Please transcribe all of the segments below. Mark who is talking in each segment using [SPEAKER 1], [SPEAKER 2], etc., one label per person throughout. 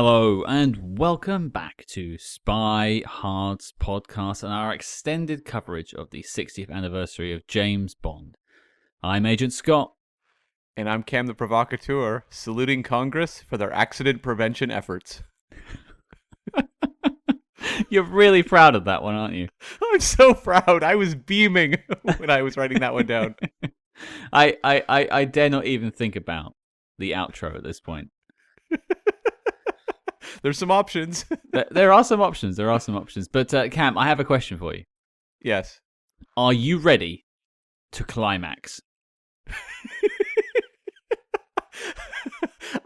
[SPEAKER 1] Hello and welcome back to Spy Hard's podcast and our extended coverage of the 60th anniversary of James Bond. I'm Agent Scott.
[SPEAKER 2] And I'm Cam the Provocateur, saluting Congress for their accident prevention efforts.
[SPEAKER 1] You're really proud of that one, aren't you?
[SPEAKER 2] I'm so proud. I was beaming when I was writing that one down.
[SPEAKER 1] I dare not even think about the outro at this point.
[SPEAKER 2] There's some options.
[SPEAKER 1] There are some options. But Cam, I have a question for you.
[SPEAKER 2] Yes.
[SPEAKER 1] Are you ready to climax?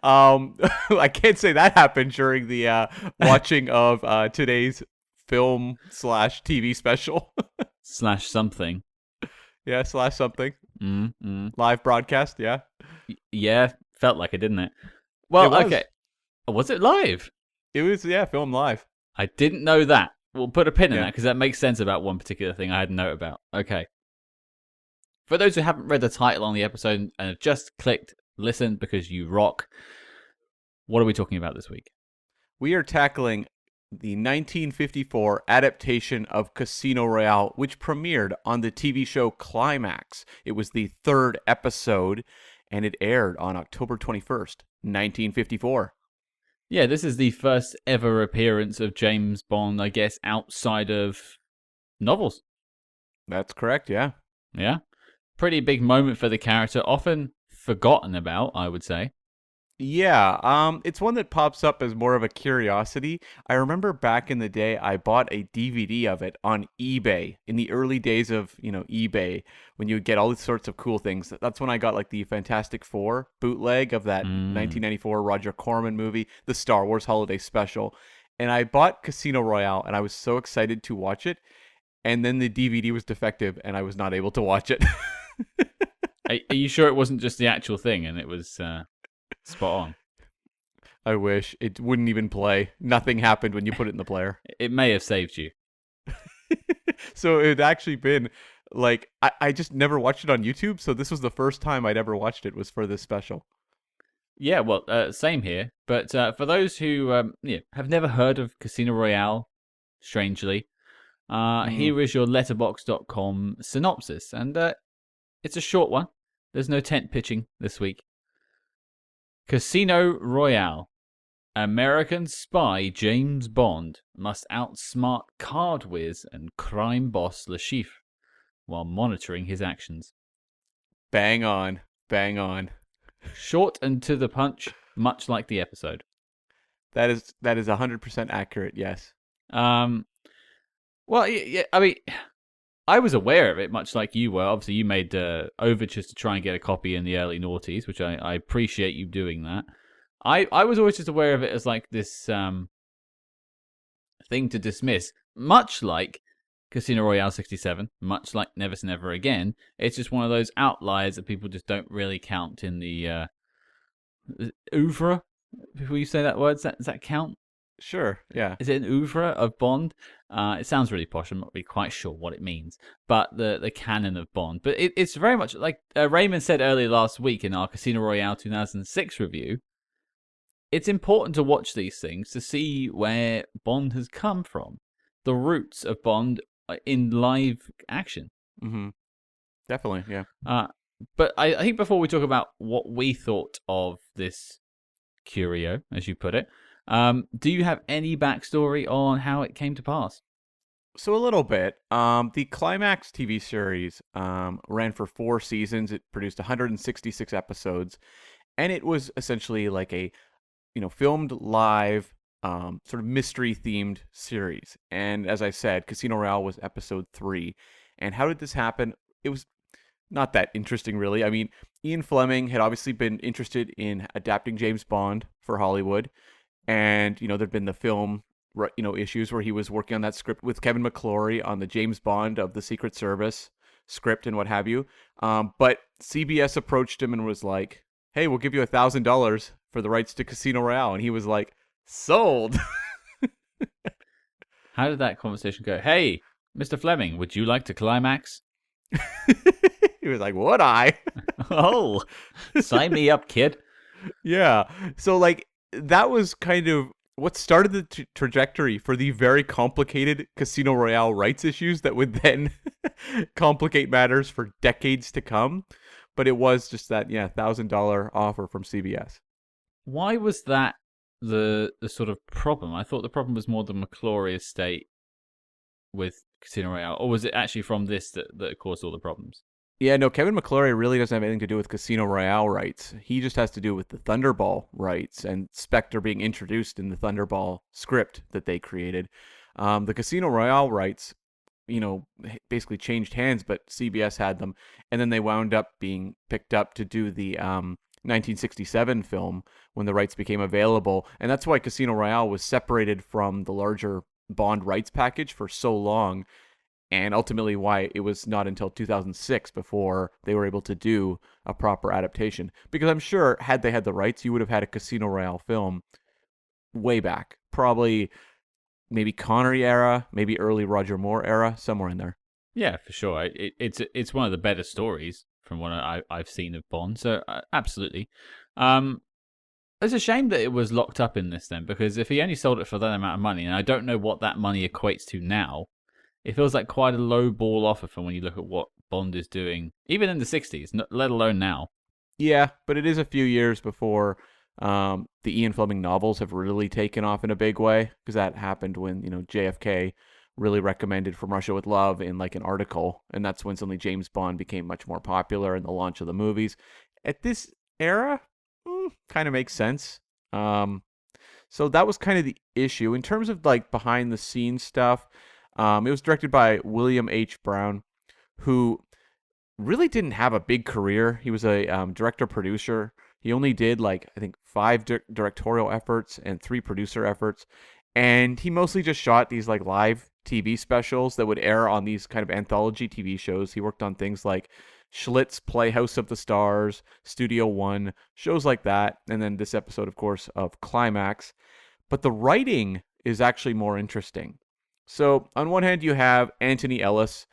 [SPEAKER 2] I can't say that happened during the watching of today's film / TV special.
[SPEAKER 1] / something.
[SPEAKER 2] Yeah, / something. Live broadcast, yeah.
[SPEAKER 1] Yeah, felt like it, didn't it? Well, okay. Was it live?
[SPEAKER 2] It was, yeah, filmed live.
[SPEAKER 1] I didn't know that. We'll put a pin in that because that makes sense about one particular thing I had a note about. Okay. For those who haven't read the title on the episode and have just clicked listen because you rock, what are we talking about this week?
[SPEAKER 2] We are tackling the 1954 adaptation of Casino Royale, which premiered on the TV show Climax. It was the third episode, and it aired on October 21st, 1954.
[SPEAKER 1] Yeah, this is the first ever appearance of James Bond, I guess, outside of novels.
[SPEAKER 2] That's correct, yeah.
[SPEAKER 1] Yeah. Pretty big moment for the character, often forgotten about, I would say.
[SPEAKER 2] Yeah, it's one that pops up as more of a curiosity. I remember back in the day, I bought a DVD of it on eBay in the early days of, eBay, when you would get all these sorts of cool things. That's when I got like the Fantastic Four bootleg of that 1994 Roger Corman movie, the Star Wars Holiday Special. And I bought Casino Royale, and I was so excited to watch it. And then the DVD was defective, and I was not able to watch it.
[SPEAKER 1] Are you sure it wasn't just the actual thing and it was spot on?
[SPEAKER 2] I wish. It wouldn't even play. Nothing happened when you put it in the player.
[SPEAKER 1] It may have saved you.
[SPEAKER 2] So it had actually been like, I just never watched it on YouTube, so this was the first time I'd ever watched it was for this special.
[SPEAKER 1] Yeah, well, same here. But for those who have never heard of Casino Royale, strangely, here is your letterbox.com synopsis. And it's a short one. There's no tent pitching this week. Casino Royale. American spy James Bond must outsmart card whiz and crime boss Le Chiffre while monitoring his actions.
[SPEAKER 2] Bang on. Bang on.
[SPEAKER 1] Short and to the punch, much like the episode.
[SPEAKER 2] That is 100% accurate, yes.
[SPEAKER 1] Well, yeah, I mean, I was aware of it, much like you were. Obviously, you made overtures to try and get a copy in the early noughties, which I appreciate you doing that. I was always just aware of it as like this thing to dismiss, much like Casino Royale 67, much like Never Say Never Again. It's just one of those outliers that people just don't really count in the oeuvre. Before you say that word, does that count?
[SPEAKER 2] Sure, yeah.
[SPEAKER 1] Is it an oeuvre of Bond? It sounds really posh. I'm not really quite sure what it means. But the canon of Bond. But it's very much like Raymond said earlier last week in our Casino Royale 2006 review. It's important to watch these things to see where Bond has come from. The roots of Bond in live action.
[SPEAKER 2] Mm-hmm. Definitely, yeah.
[SPEAKER 1] But I think before we talk about what we thought of this curio, as you put it, do you have any backstory on how it came to pass?
[SPEAKER 2] So a little bit. The Climax TV series ran for 4 seasons. It produced 166 episodes, and it was essentially like a, filmed live, sort of mystery-themed series. And as I said, Casino Royale was episode 3. And how did this happen? It was not that interesting, really. I mean, Ian Fleming had obviously been interested in adapting James Bond for Hollywood. And, there'd been the film, issues where he was working on that script with Kevin McClory on the James Bond of the Secret Service script and what have you. But CBS approached him and was like, hey, we'll give you $1,000 for the rights to Casino Royale. And he was like, sold.
[SPEAKER 1] How did that conversation go? Hey, Mr. Fleming, would you like to climax?
[SPEAKER 2] He was like, would I?
[SPEAKER 1] Oh, sign me up, kid.
[SPEAKER 2] Yeah. So, like, that was kind of what started the trajectory for the very complicated Casino Royale rights issues that would then complicate matters for decades to come. But it was just that, yeah, $1,000 offer from CBS.
[SPEAKER 1] Why was that the sort of problem? I thought the problem was more the McClory estate with Casino Royale, or was it actually from this that caused all the problems?
[SPEAKER 2] Yeah, no, Kevin McClory really doesn't have anything to do with Casino Royale rights. He just has to do with the Thunderball rights and Spectre being introduced in the Thunderball script that they created. The Casino Royale rights, basically changed hands, but CBS had them, and then they wound up being picked up to do the 1967 film when the rights became available, and that's why Casino Royale was separated from the larger Bond rights package for so long, and ultimately why it was not until 2006 before they were able to do a proper adaptation. Because I'm sure, had they had the rights, you would have had a Casino Royale film way back. Probably maybe Connery era, maybe early Roger Moore era, somewhere in there.
[SPEAKER 1] Yeah, for sure. It's one of the better stories from what I've seen of Bond. So absolutely. It's a shame that it was locked up in this then, because if he only sold it for that amount of money, and I don't know what that money equates to now, it feels like quite a low ball offer from when you look at what Bond is doing, even in the 60s, let alone now.
[SPEAKER 2] Yeah, but it is a few years before the Ian Fleming novels have really taken off in a big way, because that happened when JFK really recommended From Russia with Love in like an article, and that's when suddenly James Bond became much more popular in the launch of the movies. At this era, kind of makes sense. So that was kind of the issue in terms of like behind the scenes stuff. It was directed by William H. Brown, who really didn't have a big career. He was a director producer. He only did like I think 5 directorial efforts and 3 producer efforts, and he mostly just shot these like live TV specials that would air on these kind of anthology TV shows. He worked on things like Schlitz, Playhouse of the Stars, Studio One, shows like that, and then this episode, of course, of Climax. But the writing is actually more interesting. So on one hand, you have Anthony Ellis.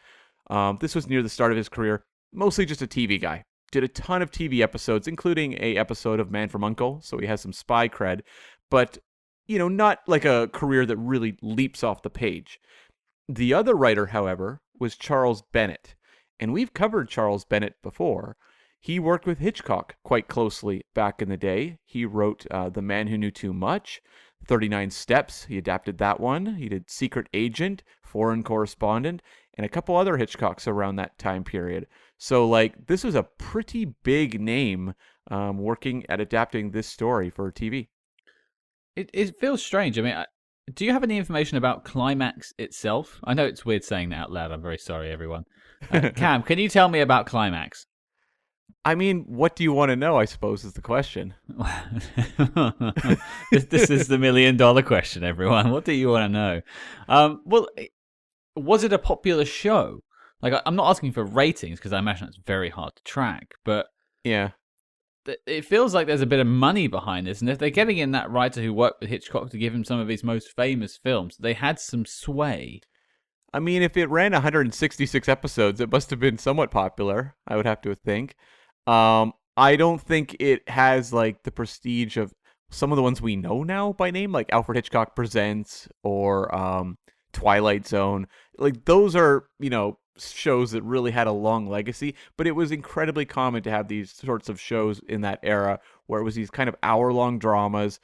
[SPEAKER 2] This was near the start of his career, mostly just a TV guy. Did a ton of TV episodes, including a episode of Man from U.N.C.L.E., so he has some spy cred, but not like a career that really leaps off the page. The other writer, however, was Charles Bennett, and we've covered Charles Bennett before. He worked with Hitchcock quite closely back in the day. He wrote The Man Who Knew Too Much, 39 Steps. He adapted that one. He did Secret Agent, Foreign Correspondent, and a couple other Hitchcocks around that time period. So, like, this was a pretty big name working at adapting this story for TV.
[SPEAKER 1] It feels strange. I mean, do you have any information about Climax itself? I know it's weird saying that out loud. I'm very sorry, everyone. Cam, can you tell me about Climax?
[SPEAKER 2] I mean, what do you want to know, I suppose, is the question.
[SPEAKER 1] This is the $1,000,000 question, everyone. What do you want to know? Well, was it a popular show? Like, I'm not asking for ratings because I imagine it's very hard to track, but
[SPEAKER 2] yeah,
[SPEAKER 1] it feels like there's a bit of money behind this, and if they're getting in that writer who worked with Hitchcock to give him some of his most famous films, they had some sway.
[SPEAKER 2] I mean, if it ran 166 episodes, it must have been somewhat popular, I would have to think. I don't think it has like the prestige of some of the ones we know now by name, like Alfred Hitchcock Presents or Twilight Zone. Like those are, shows that really had a long legacy, but it was incredibly common to have these sorts of shows in that era where it was these kind of hour-long dramas,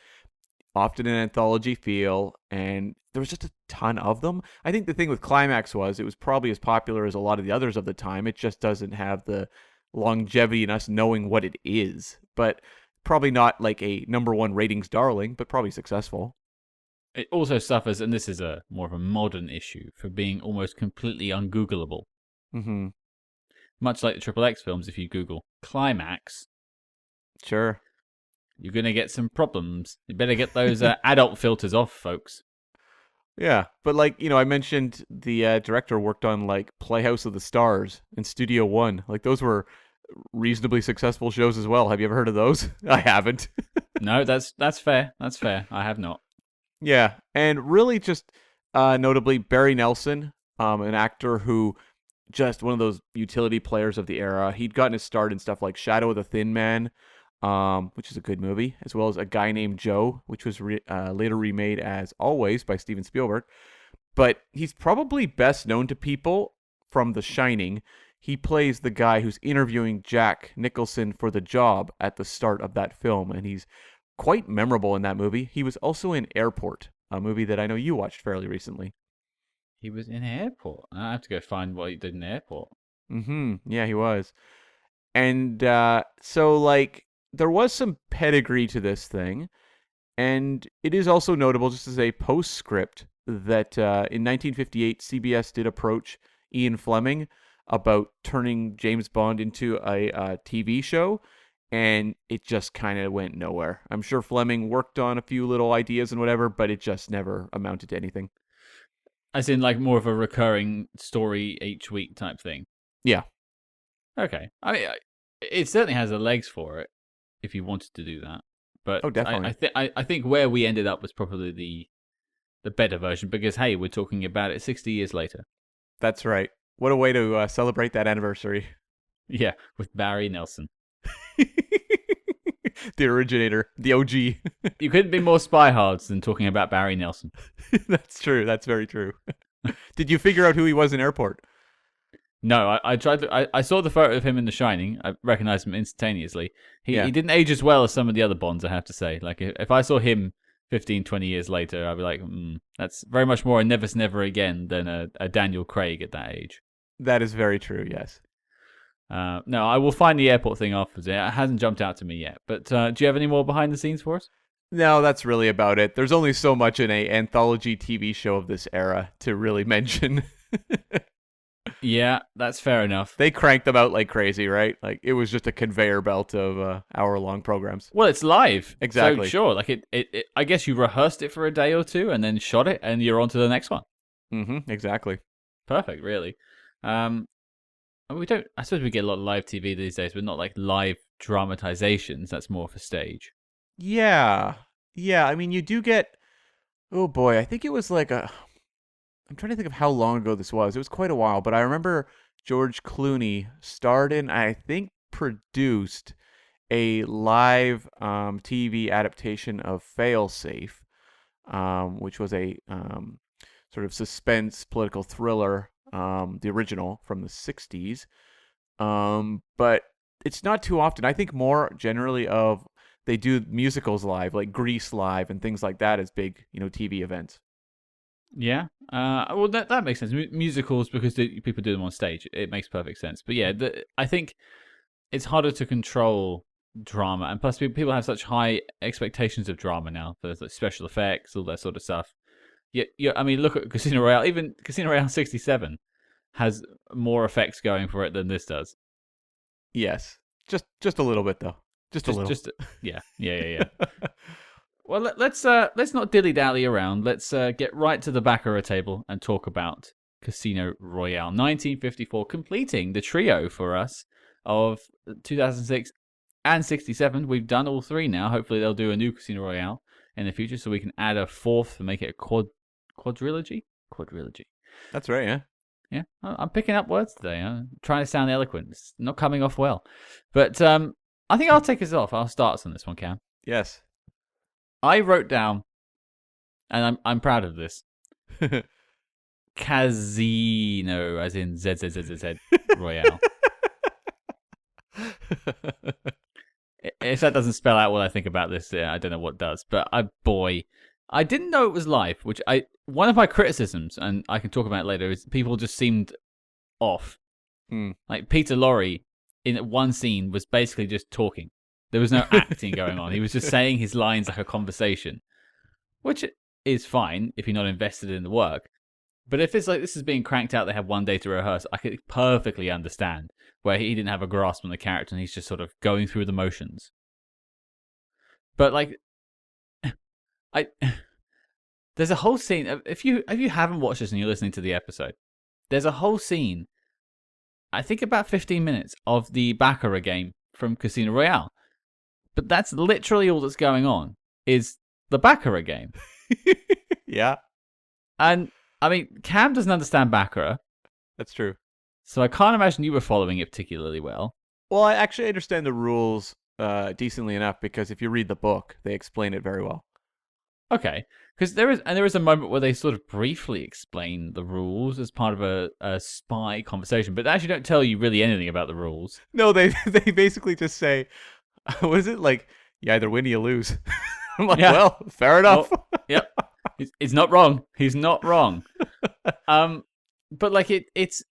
[SPEAKER 2] often an anthology feel, and there was just a ton of them. I think the thing with Climax was it was probably as popular as a lot of the others of the time. It just doesn't have the longevity in us knowing what it is, but probably not like a #1 ratings darling, but probably successful.
[SPEAKER 1] It also suffers, and this is a more of a modern issue, for being almost completely ungoogleable.
[SPEAKER 2] Mm-hmm.
[SPEAKER 1] Much like the Triple X films, if you Google Climax,
[SPEAKER 2] Sure.
[SPEAKER 1] you're going to get some problems. You better get those adult filters off, folks.
[SPEAKER 2] Yeah, but like, I mentioned the director worked on like Playhouse of the Stars and Studio One. Like those were reasonably successful shows as well. Have you ever heard of those? I haven't.
[SPEAKER 1] No, that's fair. That's fair. I have not.
[SPEAKER 2] Yeah, and really just notably Barry Nelson, an actor who just one of those utility players of the era. He'd gotten his start in stuff like Shadow of the Thin Man, which is a good movie, as well as A Guy Named Joe, which was later remade as Always by Steven Spielberg. But he's probably best known to people from The Shining. He plays the guy who's interviewing Jack Nicholson for the job at the start of that film, and he's quite memorable in that movie. He was also in Airport, a movie that I know you watched fairly recently.
[SPEAKER 1] He was in Airport. I have to go find what he did in Airport.
[SPEAKER 2] Yeah, he was. And so, like, there was some pedigree to this thing. And it is also notable, just as a postscript, that in 1958, CBS did approach Ian Fleming about turning James Bond into a TV show, and it just kind of went nowhere. I'm sure Fleming worked on a few little ideas and whatever, but it just never amounted to anything.
[SPEAKER 1] As in, like, more of a recurring story each week type thing.
[SPEAKER 2] Yeah.
[SPEAKER 1] Okay. I mean, it certainly has the legs for it if you wanted to do that. But
[SPEAKER 2] Oh, definitely.
[SPEAKER 1] I think where we ended up was probably the better version because, hey, we're talking about it 60 years later.
[SPEAKER 2] That's right. What a way to celebrate that anniversary.
[SPEAKER 1] Yeah, with Barry Nelson.
[SPEAKER 2] The originator, the OG.
[SPEAKER 1] You couldn't be more spyhards than talking about Barry Nelson.
[SPEAKER 2] That's true. That's very true. Did you figure out who he was in Airport?
[SPEAKER 1] No, I tried to. I saw the photo of him in The Shining. I recognized him instantaneously. He
[SPEAKER 2] Yeah.
[SPEAKER 1] he didn't age as well as some of the other Bonds, I have to say. Like, if I saw him 15, 20 years later, I'd be like, that's very much more a Never's Never Again than a Daniel Craig at that age.
[SPEAKER 2] That is very true, yes.
[SPEAKER 1] No, I will find the Airport thing afterwards. It hasn't jumped out to me yet. But do you have any more behind the scenes for us?
[SPEAKER 2] No, that's really about it. There's only so much in a anthology TV show of this era to really mention.
[SPEAKER 1] Yeah, that's fair enough.
[SPEAKER 2] They cranked them out like crazy, right? Like, it was just a conveyor belt of hour-long programs.
[SPEAKER 1] Well, it's live.
[SPEAKER 2] Exactly.
[SPEAKER 1] So, sure. Like, I guess you rehearsed it for a day or two and then shot it and you're on to the next one.
[SPEAKER 2] Exactly.
[SPEAKER 1] Perfect, really. We don't. I suppose we get a lot of live TV these days, but not like live dramatizations. That's more for stage.
[SPEAKER 2] Yeah. Yeah, I mean, you do get... Oh, boy, I think it was like a... I'm trying to think of how long ago this was. It was quite a while, but I remember George Clooney starred in, I think, produced a live TV adaptation of Failsafe, which was a sort of suspense political thriller, the original from the 60s. But it's not too often. I think more generally of they do musicals live, like Grease live and things like that as big, TV events.
[SPEAKER 1] Yeah. Well, that makes sense. Musicals because people do them on stage. It makes perfect sense. But yeah, I think it's harder to control drama, and plus people have such high expectations of drama now. There's like special effects, all that sort of stuff. Yeah. I mean, look at Casino Royale. Even Casino Royale '67 has more effects going for it than this does.
[SPEAKER 2] Yes, just a little bit though. Just a little.
[SPEAKER 1] Yeah. Well, let's not dilly dally around. Let's get right to the baccarat table and talk about Casino Royale, 1954, completing the trio for us of 2006 and 67. We've done all three now. Hopefully, they'll do a new Casino Royale in the future, so we can add a fourth to make it a quadrilogy. Quadrilogy.
[SPEAKER 2] That's right. Yeah.
[SPEAKER 1] Yeah, I'm picking up words today. I'm trying to sound eloquent. It's not coming off well, but I think I'll take us off. I'll start us on this one, Cam.
[SPEAKER 2] Yes.
[SPEAKER 1] I wrote down, and I'm proud of this. Casino, as in ZZZZ Royale. If that doesn't spell out what I think about this, I don't know what does. But I didn't know it was live. One of my criticisms, and I can talk about it later, is people just seemed off. Like Peter Lorre in one scene was basically just talking. There was no acting going on. He was just saying his lines like a conversation, which is fine if you're not invested in the work. But if it's like this is being cranked out, they have one day to rehearse, I could perfectly understand where he didn't have a grasp on the character and he's just sort of going through the motions. But like, there's a whole scene. If you haven't watched this and you're listening to the episode, there's a whole scene. I think about 15 minutes of the baccarat game from Casino Royale. But that's literally all that's going on, is the baccarat game.
[SPEAKER 2] Yeah.
[SPEAKER 1] And, I mean, Cam doesn't understand baccarat.
[SPEAKER 2] That's true.
[SPEAKER 1] So I can't imagine you were following it particularly well.
[SPEAKER 2] Well, I actually understand the rules decently enough because if you read the book, they explain it very well.
[SPEAKER 1] Okay, because there is a moment where they sort of briefly explain the rules as part of a spy conversation, but they actually don't tell you really anything about the rules.
[SPEAKER 2] No, they they basically just say, "What is it like? You either win or you lose." I'm like,
[SPEAKER 1] Yeah.
[SPEAKER 2] well, fair enough.
[SPEAKER 1] Well, yep. He's not wrong. He's not wrong. But like it's.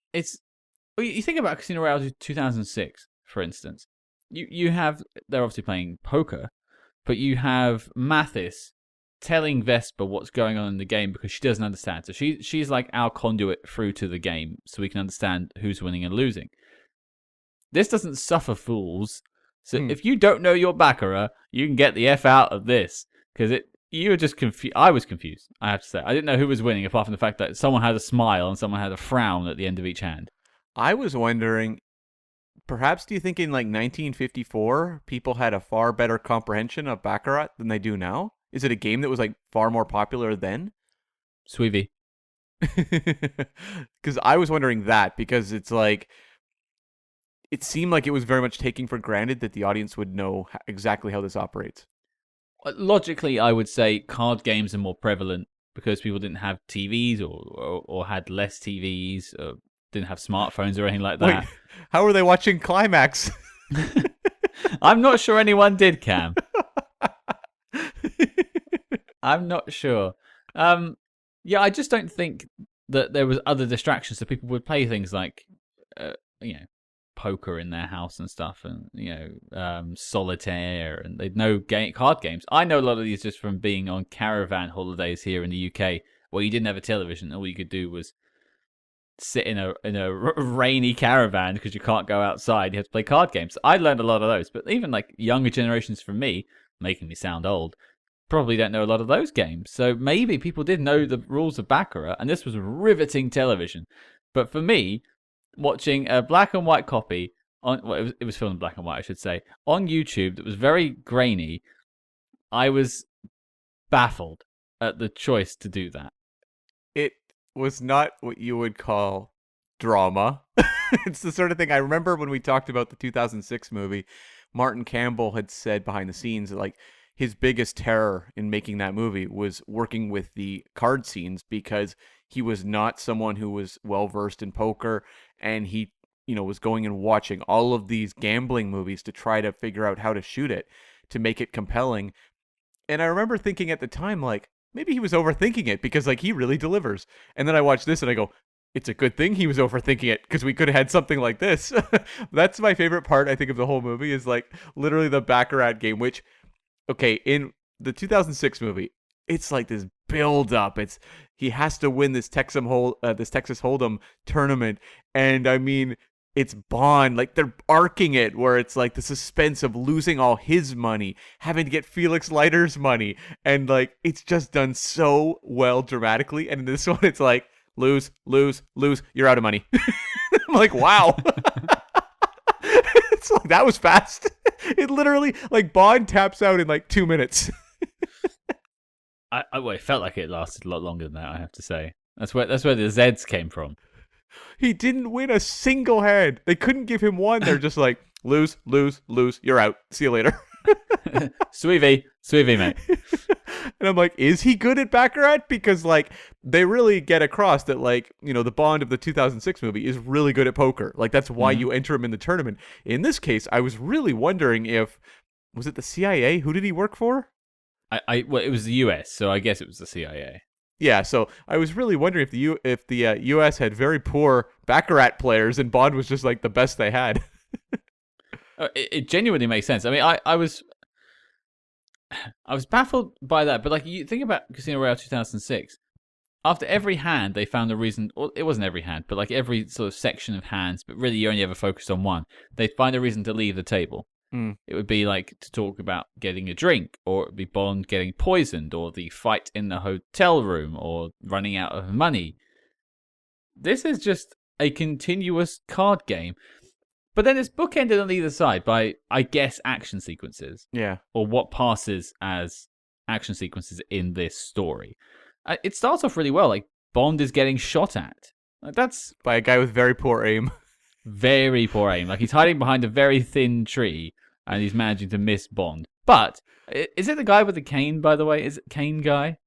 [SPEAKER 1] Well, you think about Casino Royale 2006, for instance. You have they're obviously playing poker, but you have Mathis telling Vesper what's going on in the game because she doesn't understand. So she's like our conduit through to the game, so we can understand who's winning and losing. This doesn't suffer fools. So if you don't know your baccarat, you can get the F out of this. Because you were just confused. I was confused, I have to say. I didn't know who was winning apart from the fact that someone had a smile and someone had a frown at the end of each hand.
[SPEAKER 2] I was wondering, perhaps do you think in like 1954 people had a far better comprehension of baccarat than they do now? Is it a game that was like far more popular then?
[SPEAKER 1] Sweevy.
[SPEAKER 2] Because I was wondering that because it's like it seemed like it was very much taking for granted that the audience would know exactly how this operates.
[SPEAKER 1] Logically, I would say card games are more prevalent because people didn't have TVs or had less TVs, or didn't have smartphones or anything like that.
[SPEAKER 2] Wait, how are they watching Climax?
[SPEAKER 1] I'm not sure anyone did, Cam. I'm not sure. Yeah, I just don't think that there was other distractions, so people would play things like, you know, poker in their house and stuff, and solitaire, and they'd know card games. I know a lot of these just from being on caravan holidays here in the UK, where you didn't have a television. All you could do was sit in a rainy caravan because you can't go outside. You have to play card games. I learned a lot of those, but even like younger generations from me, making me sound old, probably don't know a lot of those games. So maybe people did know the rules of baccarat, and this was riveting television. But for me, watching a black and white copy on, well, it was filmed in black and white, I should say, on YouTube that was very grainy, I was baffled at the choice to do that.
[SPEAKER 2] It was not what you would call drama. It's the sort of thing I remember when we talked about the 2006 movie. Martin Campbell had said behind the scenes that like his biggest terror in making that movie was working with the card scenes because he was not someone who was well versed in poker, and he was going and watching all of these gambling movies to try to figure out how to shoot it to make it compelling. And I remember thinking at the time, like, maybe he was overthinking it because, like, he really delivers. And then I watched this and I go, it's a good thing he was overthinking it because we could have had something like this. That's my favorite part, I think, of the whole movie is, like, literally the Baccarat game, which, okay, in the 2006 movie, it's like this build up. He has to win this Texas Hold'em tournament. And I mean, it's Bond, like they're arcing it where it's like the suspense of losing all his money, having to get Felix Leiter's money, and like it's just done so well dramatically. And in this one, it's like lose, you're out of money. I'm like, wow. It's like that was fast. It literally like Bond taps out in like 2 minutes.
[SPEAKER 1] Well, it felt like it lasted a lot longer than that, I have to say. That's where the Zeds came from.
[SPEAKER 2] He didn't win a single hand. They couldn't give him one. They're just like, lose, you're out. See you later.
[SPEAKER 1] Sweevy, mate.
[SPEAKER 2] And I'm like, is he good at Baccarat? Because like they really get across that like, the Bond of the 2006 movie is really good at poker. Like that's why you enter him in the tournament. In this case, I was really wondering was it the CIA? Who did he work for?
[SPEAKER 1] Well, it was the US, so I guess it was the CIA.
[SPEAKER 2] Yeah, so I was really wondering if the U.S. had very poor Baccarat players and Bond was just like the best they had.
[SPEAKER 1] It genuinely makes sense. I mean, I was baffled by that, but like you think about Casino Royale 2006. After every hand, they found a reason. Well, it wasn't every hand, but like every sort of section of hands. But really, you only ever focused on one. They'd find a reason to leave the table. It would be like to talk about getting a drink, or it would be Bond getting poisoned, or the fight in the hotel room, or running out of money. This is just a continuous card game. But then it's bookended on either side by, I guess, action sequences.
[SPEAKER 2] Yeah.
[SPEAKER 1] Or what passes as action sequences in this story. It starts off really well. Like, Bond is getting shot at. Like, that's
[SPEAKER 2] by a guy with very poor aim.
[SPEAKER 1] Very poor aim. Like, he's hiding behind a very thin tree. and he's managing to miss Bond. But is it the guy with the cane? By the way, is it Cane guy?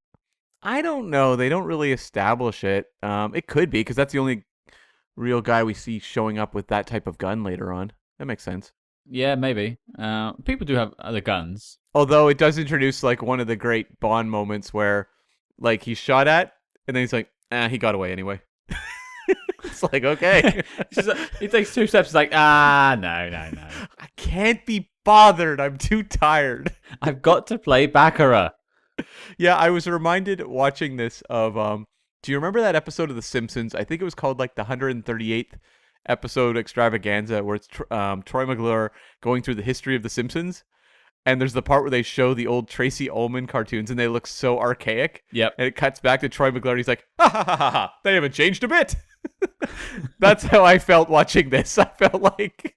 [SPEAKER 2] I don't know. They don't really establish it. It could be because that's the only real guy we see showing up with that type of gun later on. That makes sense.
[SPEAKER 1] Yeah, maybe. People do have other guns.
[SPEAKER 2] Although it does introduce like one of the great Bond moments where like he's shot at and then he's like, he got away anyway. It's like, okay.
[SPEAKER 1] He takes 2 steps. He's like, no.
[SPEAKER 2] I can't be bothered. I'm too tired.
[SPEAKER 1] I've got to play Baccarat.
[SPEAKER 2] Yeah, I was reminded watching this of do you remember that episode of The Simpsons? I think it was called like the 138th episode extravaganza where it's Troy McClure going through the history of The Simpsons. And there's the part where they show the old Tracy Ullman cartoons and they look so archaic.
[SPEAKER 1] Yep.
[SPEAKER 2] And it cuts back to Troy McClure and he's like, ha, they haven't changed a bit. That's how I felt watching this. I felt like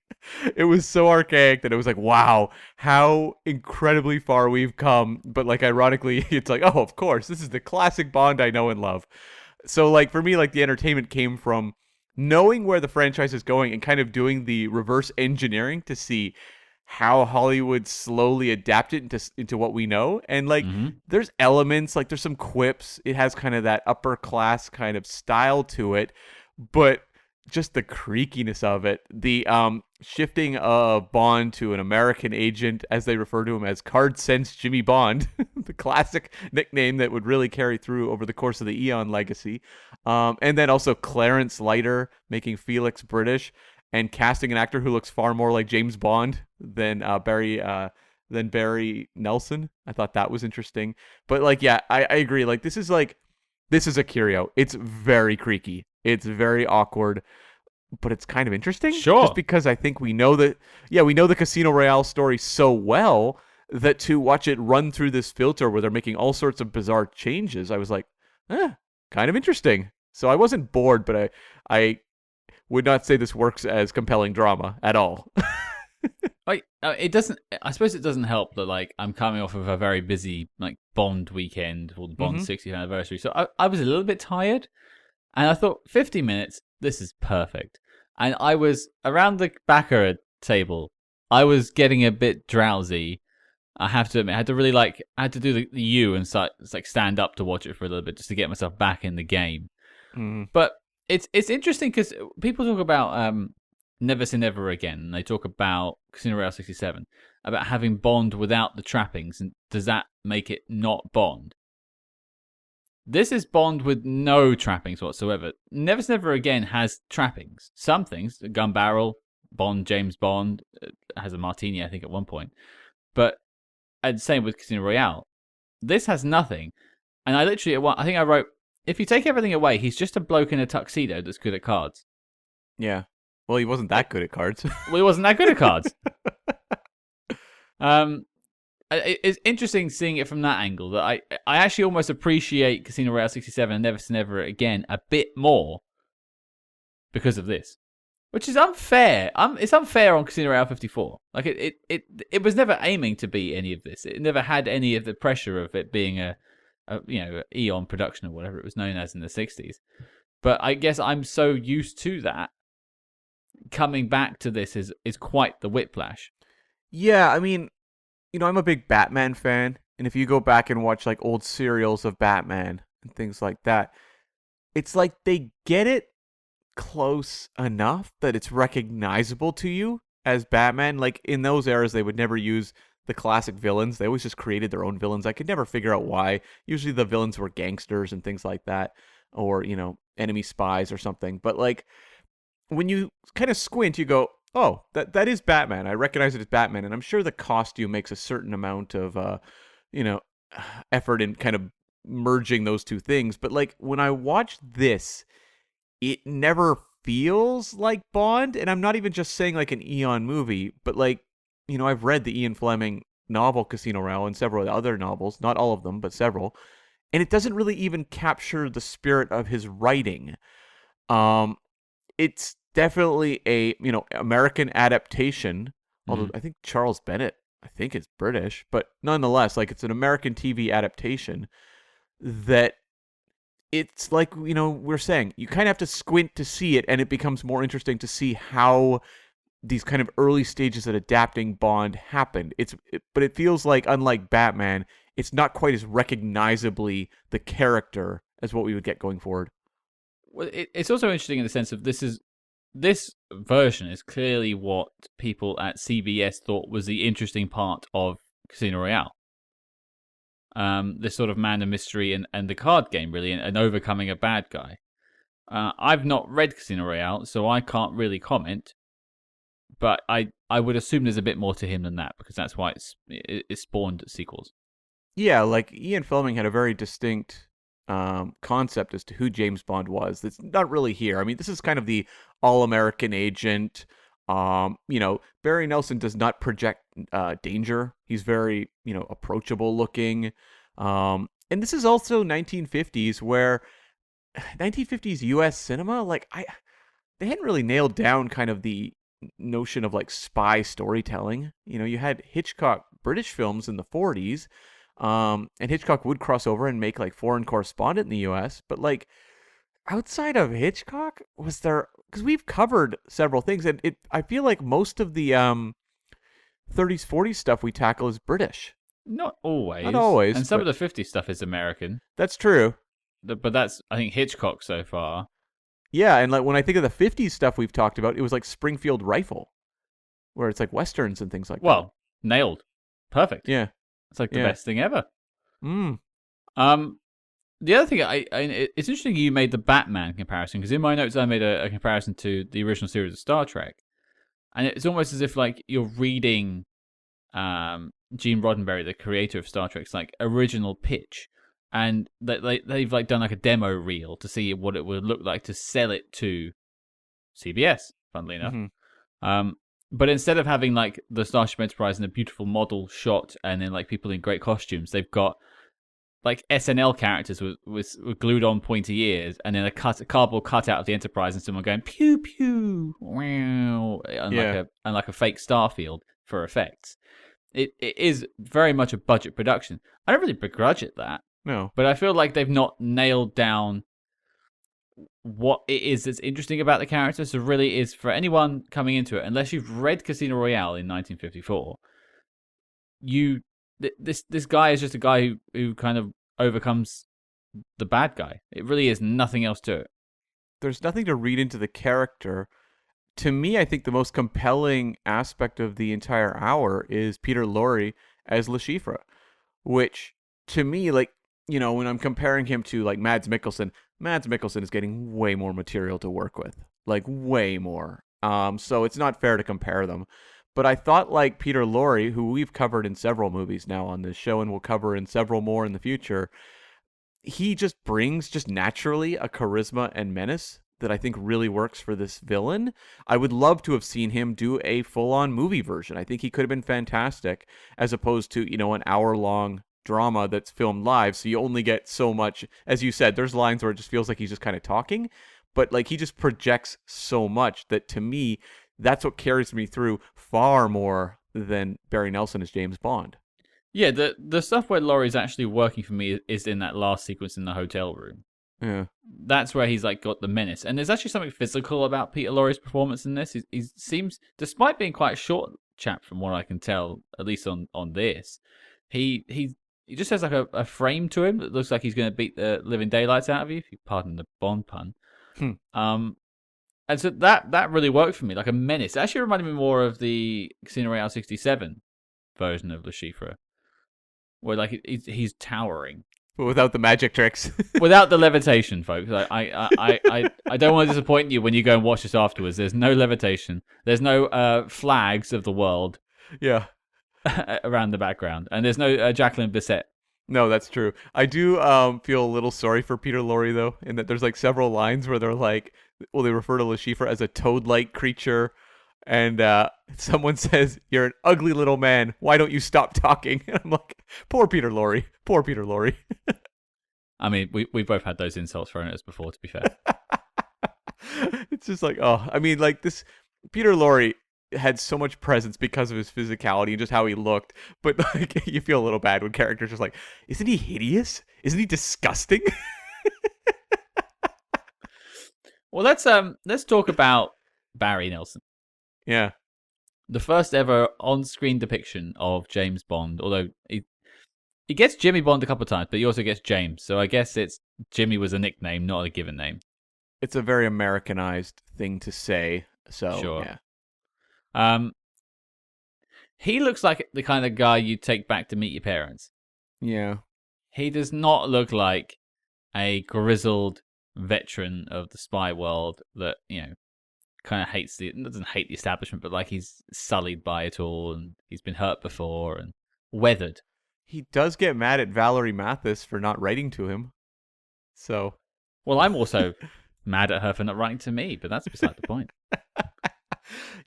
[SPEAKER 2] it was so archaic that it was like, wow, how incredibly far we've come. But like, ironically, it's like, oh, of course, this is the classic Bond I know and love. So like, for me, like the entertainment came from knowing where the franchise is going and kind of doing the reverse engineering to see how Hollywood slowly adapted into what we know. And like, there's elements, like there's some quips. It has kind of that upper class kind of style to it, but just the creakiness of it, the shifting of Bond to an American agent, as they refer to him as Card Sense Jimmy Bond, the classic nickname that would really carry through over the course of the Eon legacy. And then also Clarence Leiter making Felix British and casting an actor who looks far more like James Bond than Barry Nelson. I thought that was interesting. But like, yeah, I agree. Like, this is a curio. It's very creaky. It's very awkward, but it's kind of interesting.
[SPEAKER 1] Sure.
[SPEAKER 2] Just because I think we know the Casino Royale story so well that to watch it run through this filter where they're making all sorts of bizarre changes, I was like, kind of interesting. So I wasn't bored, but I would not say this works as compelling drama at all.
[SPEAKER 1] It doesn't. I suppose it doesn't help that like I'm coming off of a very busy like Bond weekend or the Bond 60th anniversary, so I was a little bit tired, and I thought 50 minutes. This is perfect. And I was around the Baccarat table. I was getting a bit drowsy. I have to admit, I had to really I had to do the U and stand up to watch it for a little bit just to get myself back in the game. But it's interesting because people talk about Never Say Never Again, and they talk about Casino Royale 67, about having Bond without the trappings, and does that make it not Bond? This is Bond with no trappings whatsoever. Never Say Never Again has trappings. Some things, a gun barrel, James Bond, has a martini, I think, at one point. But same with Casino Royale. This has nothing. And I think I wrote, if you take everything away, he's just a bloke in a tuxedo that's good at cards.
[SPEAKER 2] Yeah. Well, he wasn't that good at cards.
[SPEAKER 1] Well, he wasn't that good at cards. It's interesting seeing it from that angle. That I actually almost appreciate Casino Royale 67 and Never Say Never Again a bit more because of this, which is unfair. It's unfair on Casino Royale 54. Like it was never aiming to be any of this. It never had any of the pressure of it being a Eon production or whatever it was known as in the 60s. But I guess I'm so used to that. Coming back to this is quite the whiplash.
[SPEAKER 2] Yeah, I mean, I'm a big Batman fan, and if you go back and watch like old serials of Batman and things like that, it's like they get it close enough that it's recognizable to you as Batman. Like in those eras, they would never use the classic villains. They always just created their own villains. I could never figure out why. Usually the villains were gangsters and things like that, or, enemy spies or something. But like, when you kind of squint, you go, oh, that is Batman. I recognize it as Batman. And I'm sure the costume makes a certain amount of, effort in kind of merging those two things. But like when I watch this, it never feels like Bond. And I'm not even just saying like an Eon movie, but like, I've read the Ian Fleming novel Casino Royale and several other novels, not all of them, but several. And it doesn't really even capture the spirit of his writing. It's definitely a American adaptation, although I think Charles Bennett is British, but nonetheless, like it's an American TV adaptation that it's like we're saying, you kind of have to squint to see it, and it becomes more interesting to see how these kind of early stages that adapting Bond happened. But it feels like, unlike Batman, it's not quite as recognizably the character as what we would get going forward.
[SPEAKER 1] Well, it's also interesting in the sense of this version is clearly what people at CBS thought was the interesting part of Casino Royale. This sort of man of mystery and the card game, really, and overcoming a bad guy. I've not read Casino Royale, so I can't really comment. But I would assume there's a bit more to him than that, because that's why it spawned sequels.
[SPEAKER 2] Yeah, like Ian Fleming had a very distinct concept as to who James Bond was. That's not really here. I mean, this is kind of the all-American agent. Barry Nelson does not project danger. He's very, approachable looking. And this is also 1950s, where 1950s U.S. cinema, they hadn't really nailed down kind of the notion of like spy storytelling. You had Hitchcock British films in the 40s, and Hitchcock would cross over and make like Foreign Correspondent in the U.S. But like outside of Hitchcock, was there? Because we've covered several things, and I feel like most of the 30s 40s stuff we tackle is British.
[SPEAKER 1] Not always.
[SPEAKER 2] Not always.
[SPEAKER 1] And some of the 50s stuff is American.
[SPEAKER 2] That's true.
[SPEAKER 1] But that's, I think, Hitchcock so far.
[SPEAKER 2] Yeah, and like when I think of the 50s stuff we've talked about, it was like Springfield Rifle, where it's like westerns and things like that.
[SPEAKER 1] Well, nailed. Perfect.
[SPEAKER 2] Yeah.
[SPEAKER 1] It's like the best thing ever.
[SPEAKER 2] Mm.
[SPEAKER 1] The other thing, it's interesting you made the Batman comparison, because in my notes I made a comparison to the original series of Star Trek. And it's almost as if like you're reading Gene Roddenberry, the creator of Star Trek's like original pitch. And they've like done like a demo reel to see what it would look like to sell it to CBS, funnily enough.
[SPEAKER 2] Mm-hmm.
[SPEAKER 1] But instead of having like the Starship Enterprise and a beautiful model shot and then like people in great costumes, they've got like SNL characters with glued on pointy ears and then a cardboard cutout of the Enterprise and someone going pew pew wow and like a fake starfield for effects. It is very much a budget production. I don't really begrudge it that.
[SPEAKER 2] No.
[SPEAKER 1] But I feel like they've not nailed down what it is that's interesting about the character. So really is for anyone coming into it, unless you've read Casino Royale in 1954, this guy is just a guy who kind of overcomes the bad guy. It really is nothing else to it.
[SPEAKER 2] There's nothing to read into the character. To me, I think the most compelling aspect of the entire hour is Peter Lorre as Le Chiffre, which to me, like, when I'm comparing him to like Mads Mikkelsen is getting way more material to work with, like way more. So it's not fair to compare them. But I thought like Peter Lorre, who we've covered in several movies now on this show and will cover in several more in the future, he just brings just naturally a charisma and menace that I think really works for this villain. I would love to have seen him do a full-on movie version. I think he could have been fantastic, as opposed to, an hour-long drama that's filmed live, so you only get so much. As you said, there's lines where it just feels like he's just kind of talking, but like he just projects so much that to me, that's what carries me through far more than Barry Nelson as James Bond.
[SPEAKER 1] Yeah, the stuff where Laurie's actually working for me is in that last sequence in the hotel room.
[SPEAKER 2] Yeah.
[SPEAKER 1] That's where he's like got the menace. And there's actually something physical about Peter Lorre's performance in this. He seems, despite being quite a short chap from what I can tell, at least on this, he just has like a frame to him that looks like he's going to beat the living daylights out of you, if you pardon the Bond pun. And so that really worked for me, like a menace. It actually reminded me more of the Casino Royale 67 version of Le Chiffre, where like he's towering.
[SPEAKER 2] But without the magic tricks.
[SPEAKER 1] Without the levitation, folks. I don't want to disappoint you when you go and watch this afterwards. There's no levitation. There's no flags of the world.
[SPEAKER 2] Yeah.
[SPEAKER 1] Around the background. And there's no Jacqueline Bisset.
[SPEAKER 2] No, that's true. I do feel a little sorry for Peter Lorre, though, in that there's like several lines where they're like, well, they refer to Le Chiffre as a toad-like creature. And someone says, "You're an ugly little man. Why don't you stop talking?" And I'm like, poor Peter Lorre. Poor Peter Lorre.
[SPEAKER 1] I mean, we both had those insults thrown at us before, to be fair.
[SPEAKER 2] It's just like, I mean, like this, Peter Lorre had so much presence because of his physicality and just how he looked. But like, you feel a little bad when characters just like, isn't he hideous? Isn't he disgusting?
[SPEAKER 1] Well, let's talk about Barry Nelson.
[SPEAKER 2] Yeah.
[SPEAKER 1] the first ever on-screen depiction of James Bond. Although he gets Jimmy Bond a couple of times, but he also gets James. So I guess it's Jimmy was a nickname, not a given name.
[SPEAKER 2] It's a very Americanized thing to say. So
[SPEAKER 1] Sure.
[SPEAKER 2] yeah.
[SPEAKER 1] Um, he looks like the kind of guy you take back to meet your parents.
[SPEAKER 2] Yeah.
[SPEAKER 1] He does not look like a grizzled veteran of the spy world that, kind of doesn't hate the establishment, but like he's sullied by it all and he's been hurt before and weathered.
[SPEAKER 2] He does get mad at Valerie Mathis for not writing to him. So
[SPEAKER 1] Well, I'm also mad at her for not writing to me, but that's beside the point.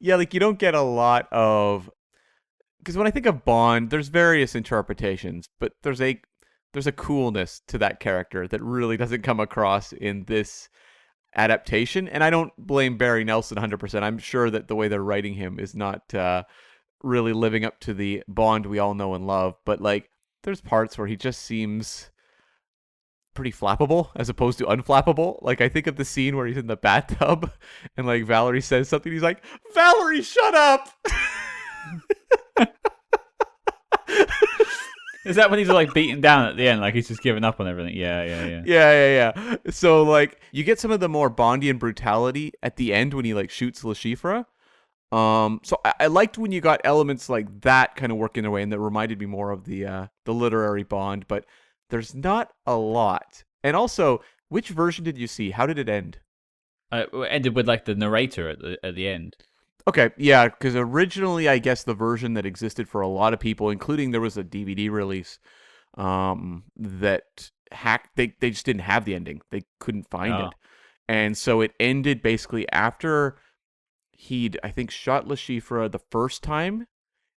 [SPEAKER 2] yeah, like you don't get a lot of because when I think of Bond, there's various interpretations, but there's a coolness to that character that really doesn't come across in this adaptation. And I don't blame Barry Nelson 100%. I'm sure that the way they're writing him is not really living up to the Bond we all know and love. But like, there's parts where he just seems pretty flappable as opposed to unflappable. Like I think of the scene where he's in the bathtub and like Valerie says something. He's like, "Valerie, shut up."
[SPEAKER 1] Is that when he's like beaten down at the end, like he's just given up on everything? Yeah.
[SPEAKER 2] Yeah. So like you get some of the more Bondian brutality at the end when he like shoots Le Chiffre. So I liked when you got elements like that kind of working their way, and that reminded me more of the literary Bond. But there's not a lot. And also, which version did you see? How did it end?
[SPEAKER 1] It ended with like the narrator at the end.
[SPEAKER 2] Okay, yeah, because originally, I guess the version that existed for a lot of people, including there was a DVD release, that hacked. They just didn't have the ending. They couldn't find
[SPEAKER 1] Oh.
[SPEAKER 2] it, and so it ended basically after he'd, I think, shot Le Chiffre the first time,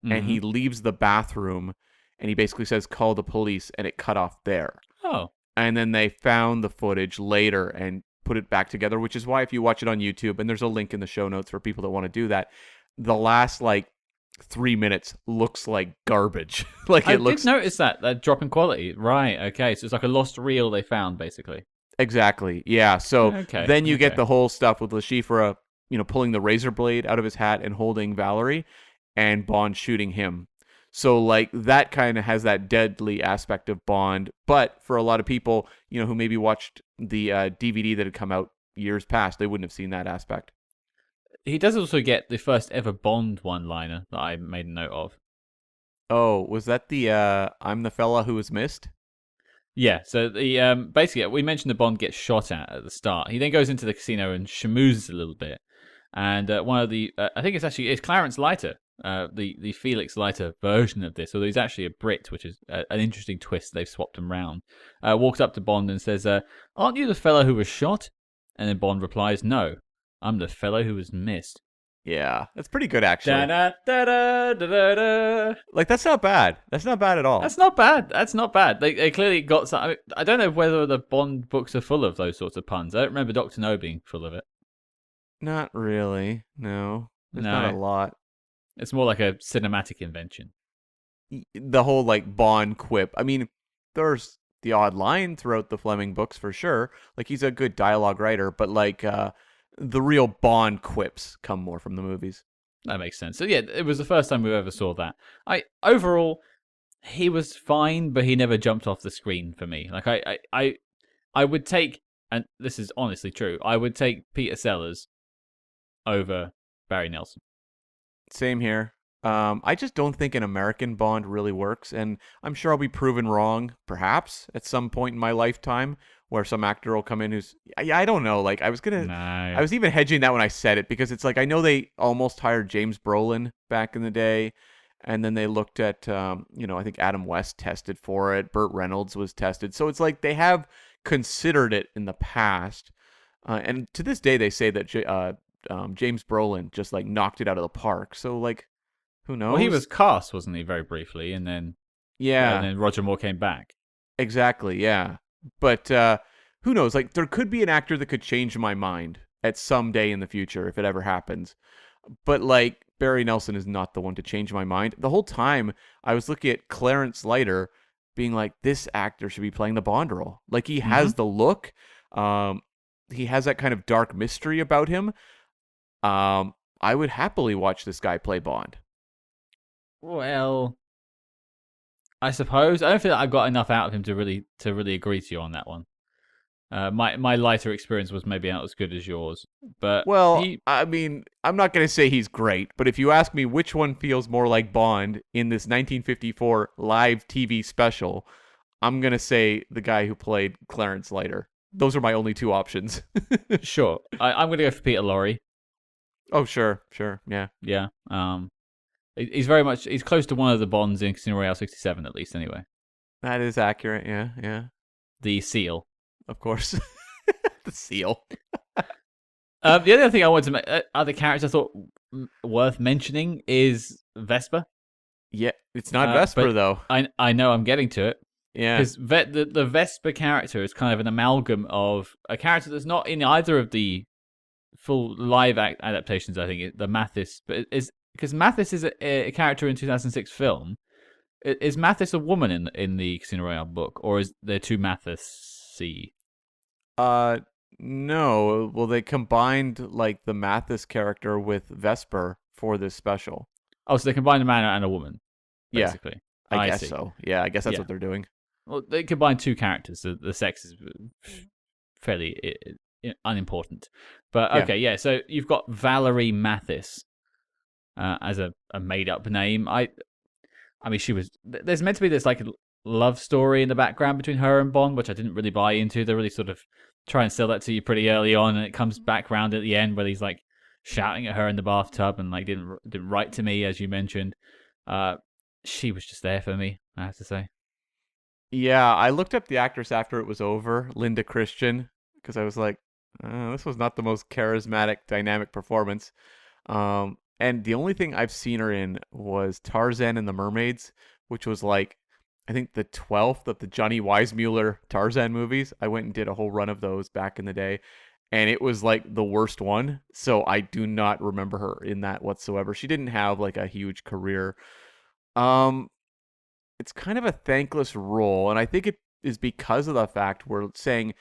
[SPEAKER 2] and he leaves the bathroom, and he basically says, "Call the police," and it cut off there.
[SPEAKER 1] Oh.
[SPEAKER 2] And then they found the footage later and put it back together, which is why if you watch it on YouTube, and there's a link in the show notes for people that want to do that, the last like 3 minutes looks like garbage. Like
[SPEAKER 1] I
[SPEAKER 2] it looks
[SPEAKER 1] did notice that drop in quality. Right. Okay. So it's like a lost reel they found, basically.
[SPEAKER 2] exactly, yeah. So
[SPEAKER 1] Okay.
[SPEAKER 2] then you get
[SPEAKER 1] okay.
[SPEAKER 2] the whole stuff with Le Chiffre, pulling the razor blade out of his hat and holding Valerie, and Bond shooting him. So like that kind of has that deadly aspect of Bond, but for a lot of people, who maybe watched the DVD that had come out years past, they wouldn't have seen that aspect.
[SPEAKER 1] He does also get the first ever Bond one-liner that I made a note of.
[SPEAKER 2] Oh, was that the "I'm the fella who was missed"?
[SPEAKER 1] Yeah, so the basically we mentioned the Bond gets shot at the start. He then goes into the casino and schmoozes a little bit, and one of the I think it's Clarence Leiter, the Felix Leiter version of this, although he's actually a Brit, which is an interesting twist. They've swapped him round. Walks up to Bond and says, "Aren't you the fellow who was shot?" And then Bond replies, "No, I'm the fellow who was missed."
[SPEAKER 2] Yeah, that's pretty good actually.
[SPEAKER 1] Da-da-da-da-da-da.
[SPEAKER 2] Like that's not bad. That's not bad at all.
[SPEAKER 1] That's not bad. That's not bad. They clearly got some. I don't know whether the Bond books are full of those sorts of puns. I don't remember Doctor No being full of it.
[SPEAKER 2] Not really. No, there's not a
[SPEAKER 1] No,
[SPEAKER 2] lot.
[SPEAKER 1] it's more like a cinematic invention.
[SPEAKER 2] The whole like Bond quip. I mean, there's the odd line throughout the Fleming books for sure. Like he's a good dialogue writer, but like the real Bond quips come more from the movies.
[SPEAKER 1] That makes sense. So yeah, it was the first time we ever saw that. Overall, he was fine, but he never jumped off the screen for me. Like I would take, and this is honestly true, I would take Peter Sellers over Barry Nelson.
[SPEAKER 2] Same here. I just don't think an American Bond really works, and I'm sure I'll be proven wrong, perhaps, at some point in my lifetime, where some actor will come in who's, I don't know, like, I
[SPEAKER 1] No.
[SPEAKER 2] was even hedging that when I said it, because it's like, I know they almost hired James Brolin back in the day, and then they looked at, I think Adam West tested for it, Burt Reynolds was tested, so it's like, they have considered it in the past, and to this day, they say that James Brolin just, like, knocked it out of the park, so, like, who knows?
[SPEAKER 1] Well, he was cast, wasn't he, very briefly, and then
[SPEAKER 2] Yeah,
[SPEAKER 1] Roger Moore came back.
[SPEAKER 2] exactly. Yeah. But who knows? Like, there could be an actor that could change my mind at some day in the future if it ever happens. But, like, Barry Nelson is not the one to change my mind. The whole time, I was looking at Clarence Leiter being like, this actor should be playing the Bond role. Like, he has the look. He has that kind of dark mystery about him. I would happily watch this guy play Bond.
[SPEAKER 1] Well, I suppose I don't feel like I got enough out of him to really agree to you on that one. My lighter experience was maybe not as good as yours, but
[SPEAKER 2] Well,
[SPEAKER 1] he
[SPEAKER 2] I mean, I'm not going to say he's great, but if you ask me which one feels more like Bond in this 1954 live TV special, I'm going to say the guy who played Clarence Leiter. Those are my only two options.
[SPEAKER 1] sure. I'm gonna go for Peter Lorre.
[SPEAKER 2] Oh, sure, yeah.
[SPEAKER 1] Yeah. He's close to one of the Bonds in Casino Royale '67 at least. Anyway,
[SPEAKER 2] That is accurate, yeah,
[SPEAKER 1] the Seal.
[SPEAKER 2] of course. The seal.
[SPEAKER 1] The other thing I wanted to make, other characters I thought worth mentioning is Vesper.
[SPEAKER 2] Yeah, it's not Vesper,
[SPEAKER 1] but
[SPEAKER 2] though.
[SPEAKER 1] I know I'm getting to it.
[SPEAKER 2] Yeah.
[SPEAKER 1] Because the Vesper character is kind of an amalgam of a character that's not in either of the full live adaptations. I think the Mathis, but is because Mathis is a character in 2006 film. Is Mathis a woman in the Casino Royale book, or is there two Mathis?
[SPEAKER 2] No. Well, they combined like the Mathis character with Vesper for this special.
[SPEAKER 1] Oh, so they combined a man and a woman,
[SPEAKER 2] Yeah,
[SPEAKER 1] basically.
[SPEAKER 2] I guess
[SPEAKER 1] see.
[SPEAKER 2] so. Yeah, I guess that's
[SPEAKER 1] Yeah.
[SPEAKER 2] what they're doing.
[SPEAKER 1] Well, they combine two characters. The sex is fairly unimportant. But okay, yeah. So you've got Valerie Mathis as a made up name. I mean, she was. There's meant to be this like love story in the background between her and Bond, which I didn't really buy into. They really sort of try and sell that to you pretty early on, and it comes back round at the end where he's like shouting at her in the bathtub and like didn't write to me, as you mentioned. She was just there for me, I have to say.
[SPEAKER 2] Yeah, I looked up the actress after it was over, Linda Christian, because I was like, this was not the most charismatic, dynamic performance. And the only thing I've seen her in was Tarzan and the Mermaids, which was like, I think the 12th of the Johnny Weissmuller Tarzan movies. I went and did a whole run of those back in the day, and it was like the worst one. So I do not remember her in that whatsoever. She didn't have like a huge career. Um, it's kind of a thankless role, and I think it is because of the fact we're saying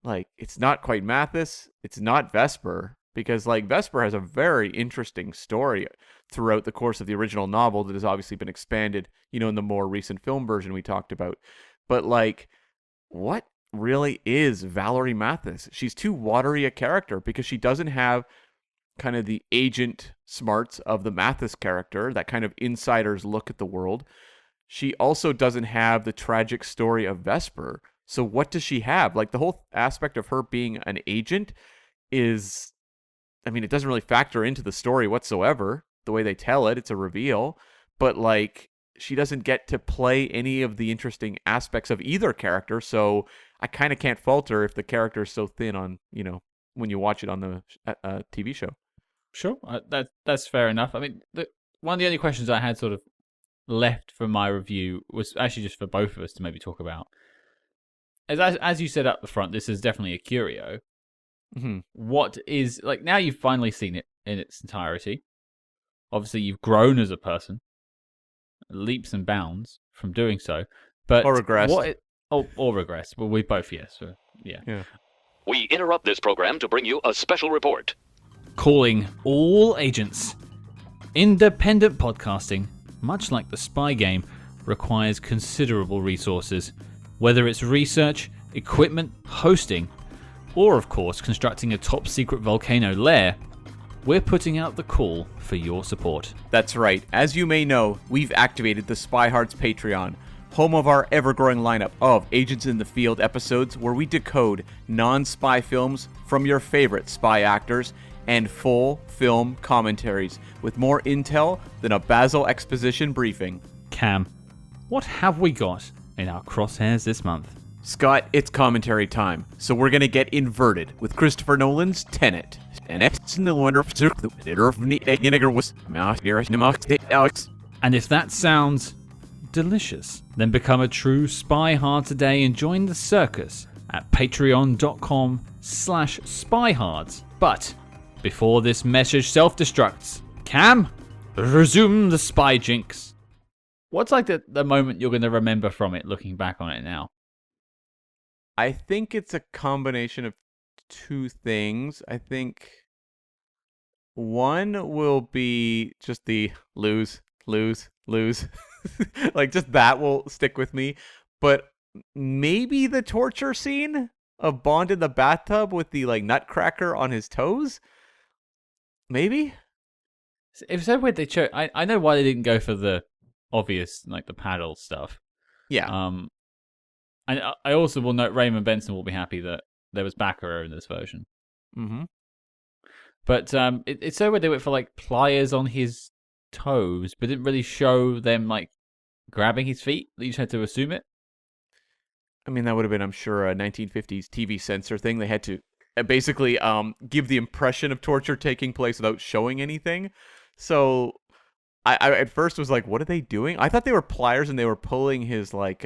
[SPEAKER 2] like it's not quite Mathis, it's not Vesper, because like Vesper has a very interesting story throughout the course of the original novel that has obviously been expanded, in the more recent film version we talked about. But like, what really is Valerie Mathis? She's too watery a character because she doesn't have kind of the agent smarts of the Mathis character, that kind of insider's look at the world. She also doesn't have the tragic story of Vesper. So what does she have? Like the whole aspect of her being an agent is, I mean, it doesn't really factor into the story whatsoever. The way they tell it, it's a reveal. But like, she doesn't get to play any of the interesting aspects of either character. So I kind of can't fault her if the character is so thin on, when you watch it on the TV show.
[SPEAKER 1] Sure, that's fair enough. I mean, one of the only questions I had sort of left from my review was actually just for both of us to maybe talk about. As you said up the front, this is definitely a curio.
[SPEAKER 2] Mm-hmm.
[SPEAKER 1] What is, like, now you've finally seen it in its entirety. Obviously, you've grown as a person, leaps and bounds from doing so. But
[SPEAKER 2] Or regressed.
[SPEAKER 1] Or regressed. Well, we both, yes. Yeah.
[SPEAKER 3] We interrupt this program to bring you a special report.
[SPEAKER 1] Calling all agents. Independent podcasting, much like the spy game, requires considerable resources. Whether it's research, equipment, hosting, or of course constructing a top secret volcano lair, we're putting out the call for your support.
[SPEAKER 2] That's right. As you may know, we've activated the Spy Hearts Patreon, home of our ever-growing lineup of Agents in the Field episodes where we decode non-spy films from your favorite spy actors and full film commentaries with more intel than a Basil exposition briefing.
[SPEAKER 1] Cam, what have we got in our crosshairs this month?
[SPEAKER 2] Scott, it's commentary time, so we're gonna get inverted with Christopher Nolan's Tenet. And if
[SPEAKER 1] that sounds delicious, then become a true spy hard today and join the circus at patreon.com/spyhards. But before this message self-destructs, Cam, resume the spy jinx. What's like the moment you're going to remember from it looking back on it now?
[SPEAKER 2] I think it's a combination of two things. I think One will be just the lose, lose, lose. Like just that will stick with me. But maybe the torture scene of Bond in the bathtub with the like nutcracker on his toes? Maybe?
[SPEAKER 1] It was so weird they chose. I know why they didn't go for the obvious, like the paddle stuff.
[SPEAKER 2] Yeah.
[SPEAKER 1] Um, I also will note Raymond Benson will be happy that there was Baccarat in this version.
[SPEAKER 2] Mm-hmm.
[SPEAKER 1] But it's so weird they went for like pliers on his toes, but didn't really show them like grabbing his feet. You just had to assume it.
[SPEAKER 2] I mean, that would have been, I'm sure, a 1950s TV censor thing. They had to basically give the impression of torture taking place without showing anything. So I at first was like, what are they doing? I thought they were pliers and they were pulling his like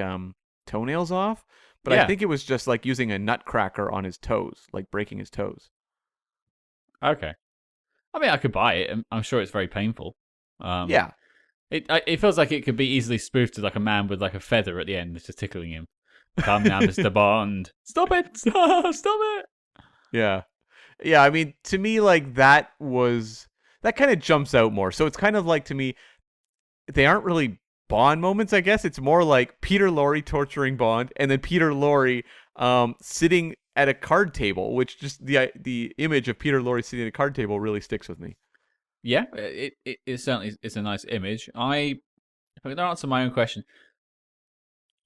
[SPEAKER 2] toenails off. But I
[SPEAKER 1] Yeah.
[SPEAKER 2] think it was just like using a nutcracker on his toes, like breaking his toes.
[SPEAKER 1] Okay. I mean, I could buy it. I'm sure it's very painful.
[SPEAKER 2] Yeah.
[SPEAKER 1] It feels like it could be easily spoofed as like a man with like a feather at the end that's just tickling him. Come now, Mr. Bond. Stop it! Stop it!
[SPEAKER 2] Yeah. Yeah, I mean, to me, like, that kind of jumps out more. So it's kind of like, to me, they aren't really Bond moments, I guess. It's more like Peter Lorre torturing Bond, and then Peter Lorre sitting at a card table, which just the image of Peter Lorre sitting at a card table really sticks with me.
[SPEAKER 1] Yeah, it certainly is a nice image. If I can answer my own question,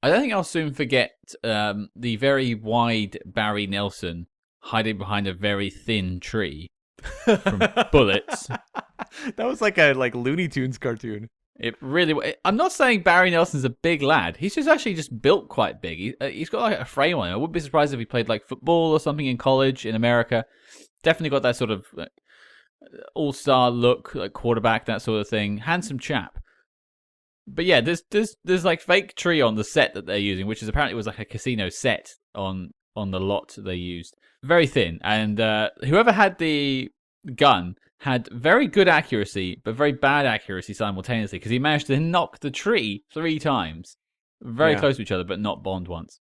[SPEAKER 1] I don't think I'll soon forget the very wide Barry Nelson hiding behind a very thin tree from bullets.
[SPEAKER 2] That was like a Looney Tunes cartoon.
[SPEAKER 1] It really. I'm not saying Barry Nelson's a big lad. He's just actually just built quite big. He's got like a frame on him. I wouldn't be surprised if he played like football or something in college in America. Definitely got that sort of all-star look, like quarterback, that sort of thing. Handsome chap. But yeah, there's like fake tree on the set that they're using, which is apparently was like a casino set on the lot they used. Very thin, and whoever had the gun had very good accuracy, but very bad accuracy simultaneously, because he managed to knock the tree 3 times. Very close to each other, but not Bond once.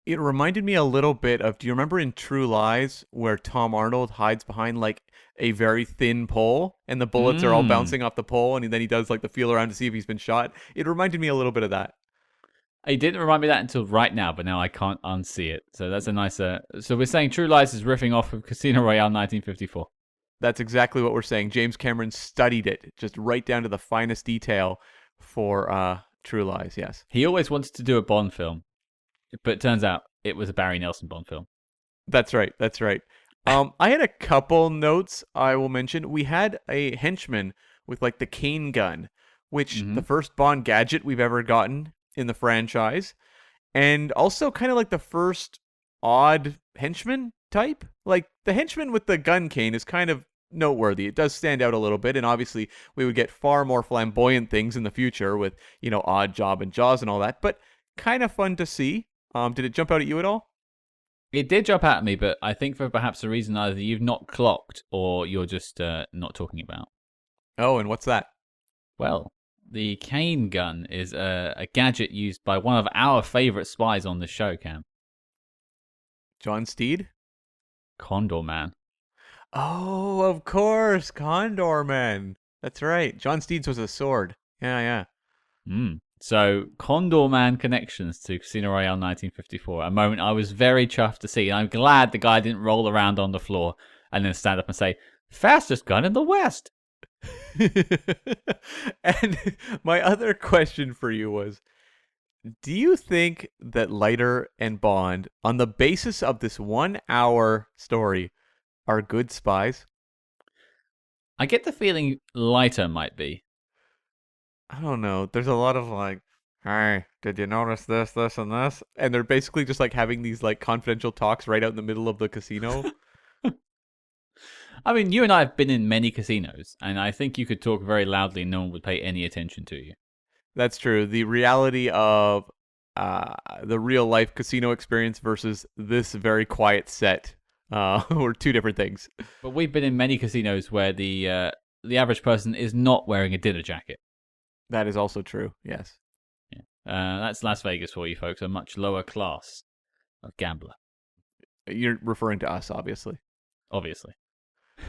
[SPEAKER 2] It reminded me a little bit of, do you remember in True Lies where Tom Arnold hides behind like a very thin pole and the bullets are all bouncing off the pole and then he does like the feel around to see if he's been shot? It reminded me a little bit of that.
[SPEAKER 1] It didn't remind me of that until right now, but now I can't unsee it. So that's a nice... so we're saying True Lies is riffing off of Casino Royale 1954.
[SPEAKER 2] That's exactly what we're saying. James Cameron studied it, just right down to the finest detail for True Lies, yes.
[SPEAKER 1] He always wanted to do a Bond film, but it turns out it was a Barry Nelson Bond film.
[SPEAKER 2] That's right. I had a couple notes I will mention. We had a henchman with like the cane gun, which the first Bond gadget we've ever gotten in the franchise, and also kind of like the first odd henchman type. Like the henchman with the gun cane is kind of noteworthy. It does stand out a little bit, and obviously we would get far more flamboyant things in the future with, Odd Job and Jaws and all that, but kind of fun to see. Did it jump out at you at all?
[SPEAKER 1] It did jump out at me, but I think for perhaps a reason either you've not clocked or you're just not talking about.
[SPEAKER 2] Oh, and what's that?
[SPEAKER 1] Well, the cane gun is a gadget used by one of our favorite spies on the show, Cam.
[SPEAKER 2] John Steed?
[SPEAKER 1] Condor Man.
[SPEAKER 2] Oh, of course, Condor Man. That's right. John Steed's was a sword. Yeah.
[SPEAKER 1] So, Condor Man connections to Casino Royale 1954. A moment I was very chuffed to see. And I'm glad the guy didn't roll around on the floor and then stand up and say, fastest gun in the West.
[SPEAKER 2] And my other question for you was, do you think that Leiter and Bond, on the basis of this 1 hour story, are good spies?
[SPEAKER 1] I get the feeling Leiter might be.
[SPEAKER 2] I don't know. There's a lot of like, hey, did you notice this, this, and this? And they're basically just like having these like confidential talks right out in the middle of the casino.
[SPEAKER 1] I mean, you and I have been in many casinos, and I think you could talk very loudly and no one would pay any attention to you.
[SPEAKER 2] That's true. The reality of the real life casino experience versus this very quiet set were two different things.
[SPEAKER 1] But we've been in many casinos where the average person is not wearing a dinner jacket.
[SPEAKER 2] That is also true, yes.
[SPEAKER 1] Yeah. That's Las Vegas for you folks, a much lower class of gambler.
[SPEAKER 2] You're referring to us, obviously.
[SPEAKER 1] Obviously.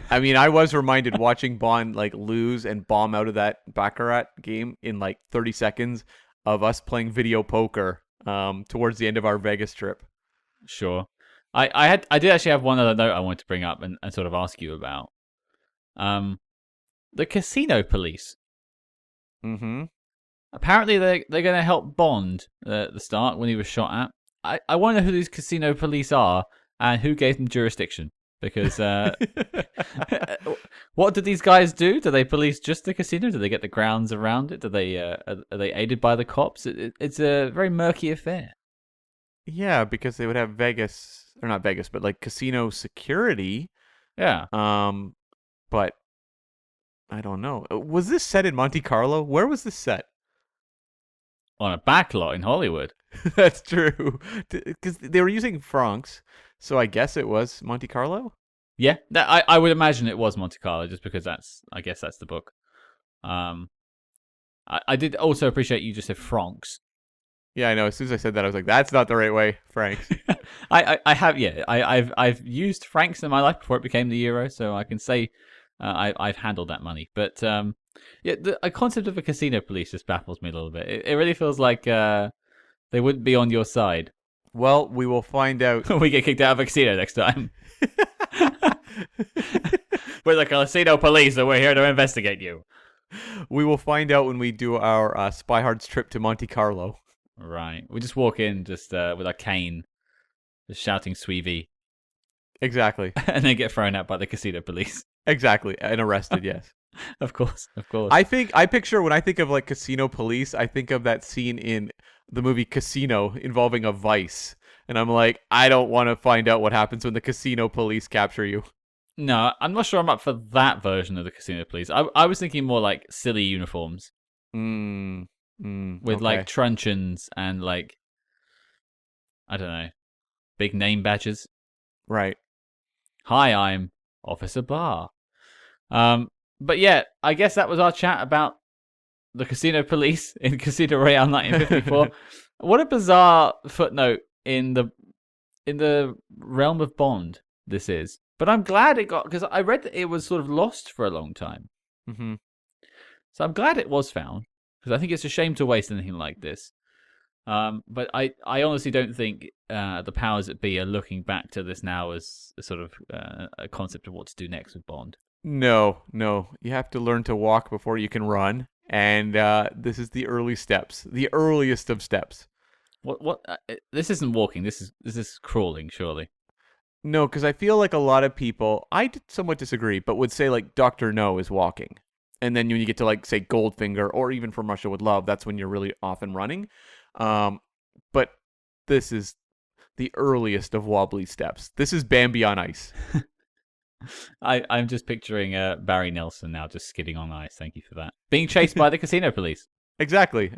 [SPEAKER 2] I mean, I was reminded watching Bond like lose and bomb out of that Baccarat game in like 30 seconds of us playing video poker towards the end of our Vegas trip.
[SPEAKER 1] Sure. I did actually have one other note I wanted to bring up and sort of ask you about. The casino police.
[SPEAKER 2] Mm-hmm.
[SPEAKER 1] Apparently they're going to help Bond at the start when he was shot at. I wonder who these casino police are and who gave them jurisdiction. Because what do these guys do? Do they police just the casino? Do they get the grounds around it? Do they are they aided by the cops? It's a very murky affair.
[SPEAKER 2] Yeah, because they would have Vegas, or not Vegas, but like casino security.
[SPEAKER 1] Yeah.
[SPEAKER 2] But I don't know. Was this set in Monte Carlo? Where was this set?
[SPEAKER 1] On a back lot in Hollywood.
[SPEAKER 2] That's true. Because they were using francs, so I guess it was Monte Carlo.
[SPEAKER 1] Yeah, I would imagine it was Monte Carlo, just because I guess that's the book. I did also appreciate you just said francs.
[SPEAKER 2] Yeah, I know. As soon as I said that, I was like, "That's not the right way, francs."
[SPEAKER 1] I have I've used francs in my life before it became the euro, so I can say I've handled that money. But yeah, the concept of a casino police just baffles me a little bit. It really feels like they wouldn't be on your side.
[SPEAKER 2] Well, we will find out.
[SPEAKER 1] We get kicked out of a casino next time. We're the casino police, and we're here to investigate you.
[SPEAKER 2] We will find out when we do our Spy Hard's trip to Monte Carlo.
[SPEAKER 1] Right. We just walk in just with our cane, just shouting "Sweevy,"
[SPEAKER 2] Exactly.
[SPEAKER 1] and then get thrown out by the casino police.
[SPEAKER 2] Exactly. And arrested, yes.
[SPEAKER 1] Of course.
[SPEAKER 2] I picture when I think of like casino police, I think of that scene in the movie Casino involving a vice. And I'm like, I don't want to find out what happens when the casino police capture you.
[SPEAKER 1] No, I'm not sure I'm up for that version of the casino police. I was thinking more like silly uniforms with like truncheons and like, I don't know, big name badges.
[SPEAKER 2] Right.
[SPEAKER 1] Hi, I'm Officer Barr. But yeah, I guess that was our chat about the casino police in Casino Royale 1954. What a bizarre footnote in the realm of Bond this is. But I'm glad it got, because I read that it was sort of lost for a long time.
[SPEAKER 2] Mm-hmm.
[SPEAKER 1] So I'm glad it was found, because I think it's a shame to waste anything like this. But I honestly don't think the powers that be are looking back to this now as a sort of a concept of what to do next with Bond.
[SPEAKER 2] No. You have to learn to walk before you can run. And this is the early steps, the earliest of steps.
[SPEAKER 1] What? This isn't walking. This is crawling, surely.
[SPEAKER 2] No, because I feel like a lot of people, I somewhat disagree, but would say like Dr. No is walking. And then when you get to like, say, Goldfinger or even From Russia with Love, that's when you're really often running. But this is the earliest of wobbly steps. This is Bambi on ice.
[SPEAKER 1] I'm just picturing Barry Nelson now just skidding on ice. Thank you for that. Being chased by the casino police.
[SPEAKER 2] Exactly.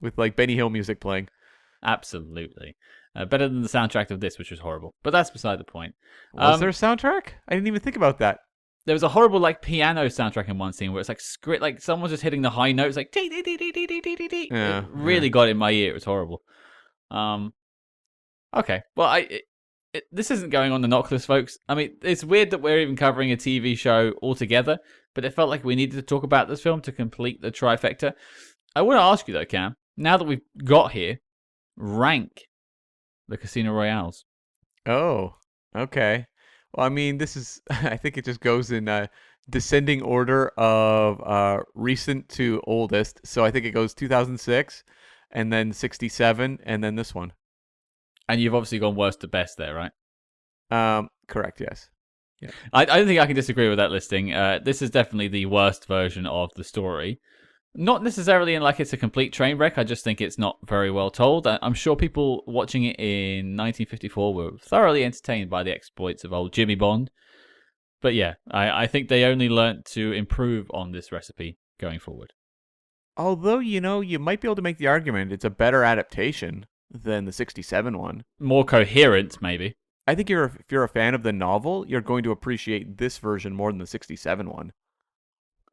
[SPEAKER 2] With like Benny Hill music playing.
[SPEAKER 1] Absolutely. Better than the soundtrack of this, which was horrible. But that's beside the point.
[SPEAKER 2] Was there a soundtrack? I didn't even think about that.
[SPEAKER 1] There was a horrible like piano soundtrack in one scene where it's like script, like someone's just hitting the high notes, like dee dee dee dee dee dee dee dee.
[SPEAKER 2] Yeah,
[SPEAKER 1] It really got in my ear. It was horrible. Okay. Well, this isn't going on the Noctlist, folks. I mean, it's weird that we're even covering a TV show altogether, but it felt like we needed to talk about this film to complete the trifecta. I want to ask you though, Cam. Now that we've got here, rank the Casino Royales.
[SPEAKER 2] Oh, okay. Well, I mean, this is, I think it just goes in descending order of recent to oldest. So I think it goes 2006 and then 67 and then this one.
[SPEAKER 1] And you've obviously gone worst to best there, right?
[SPEAKER 2] Correct, yes.
[SPEAKER 1] Yeah. I don't think I can disagree with that listing. This is definitely the worst version of the story. Not necessarily in like it's a complete train wreck. I just think it's not very well told. I'm sure people watching it in 1954 were thoroughly entertained by the exploits of old Jimmy Bond. But yeah, I think they only learnt to improve on this recipe going forward.
[SPEAKER 2] Although, you might be able to make the argument it's a better adaptation than the 67 one.
[SPEAKER 1] More coherent, maybe.
[SPEAKER 2] I think if you're a fan of the novel, you're going to appreciate this version more than the 67 one.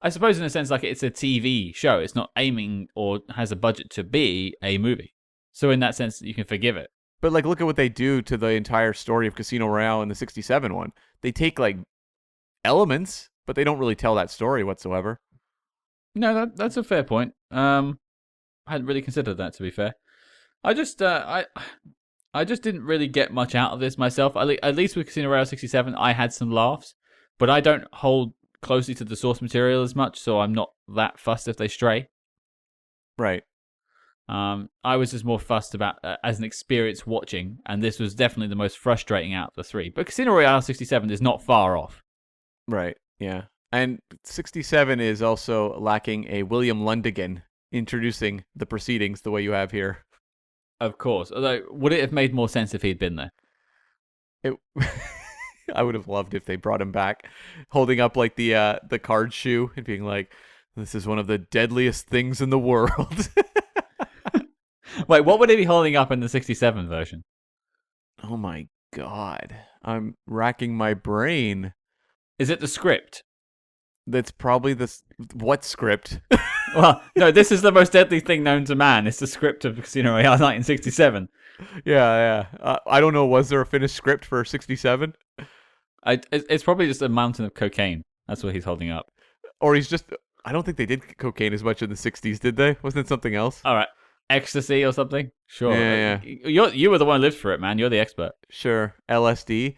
[SPEAKER 1] I suppose in a sense, like it's a TV show. It's not aiming or has a budget to be a movie. So in that sense, you can forgive it.
[SPEAKER 2] But like, look at what they do to the entire story of Casino Royale in the 67 one. They take like elements, but they don't really tell that story whatsoever.
[SPEAKER 1] No, that's a fair point. I hadn't really considered that, to be fair. I just didn't really get much out of this myself. At least with Casino Royale 67, I had some laughs, but I don't hold closely to the source material as much, so I'm not that fussed if they stray.
[SPEAKER 2] Right.
[SPEAKER 1] I was just more fussed about as an experience watching, and this was definitely the most frustrating out of the three. But Casino Royale 67 is not far off.
[SPEAKER 2] Right. Yeah. And 67 is also lacking a William Lundigan introducing the proceedings the way you have here.
[SPEAKER 1] Of course. Although, would it have made more sense if he'd been there?
[SPEAKER 2] It I would have loved if they brought him back, holding up like the card shoe and being like, "This is one of the deadliest things in the world."
[SPEAKER 1] Wait, what would he be holding up in the 67 version?
[SPEAKER 2] Oh my god. I'm racking my brain.
[SPEAKER 1] Is it the script?
[SPEAKER 2] That's probably what script?
[SPEAKER 1] Well, no, this is the most deadly thing known to man. It's the script of Casino Royale 1967.
[SPEAKER 2] Yeah. I don't know. Was there a finished script for 67?
[SPEAKER 1] It's probably just a mountain of cocaine. That's what he's holding up.
[SPEAKER 2] Or he's just... I don't think they did cocaine as much in the 60s, did they? Wasn't it something else?
[SPEAKER 1] All right. Ecstasy or something? Sure.
[SPEAKER 2] Yeah.
[SPEAKER 1] You were the one who lived for it, man. You're the expert.
[SPEAKER 2] Sure. LSD.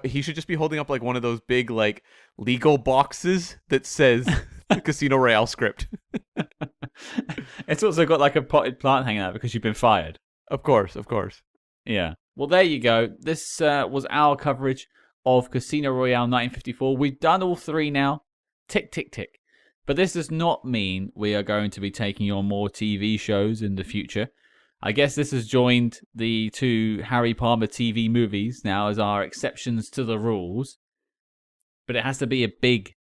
[SPEAKER 2] He should just be holding up like one of those big like legal boxes that says the Casino Royale script.
[SPEAKER 1] It's also got like a potted plant hanging out because you've been fired.
[SPEAKER 2] Of course.
[SPEAKER 1] Yeah. Well, there you go. This was our coverage of Casino Royale 1954. We've done all three now. Tick, tick, tick. But this does not mean we are going to be taking on more TV shows in the future. I guess this has joined the two Harry Palmer TV movies now as our exceptions to the rules. But it has to be a big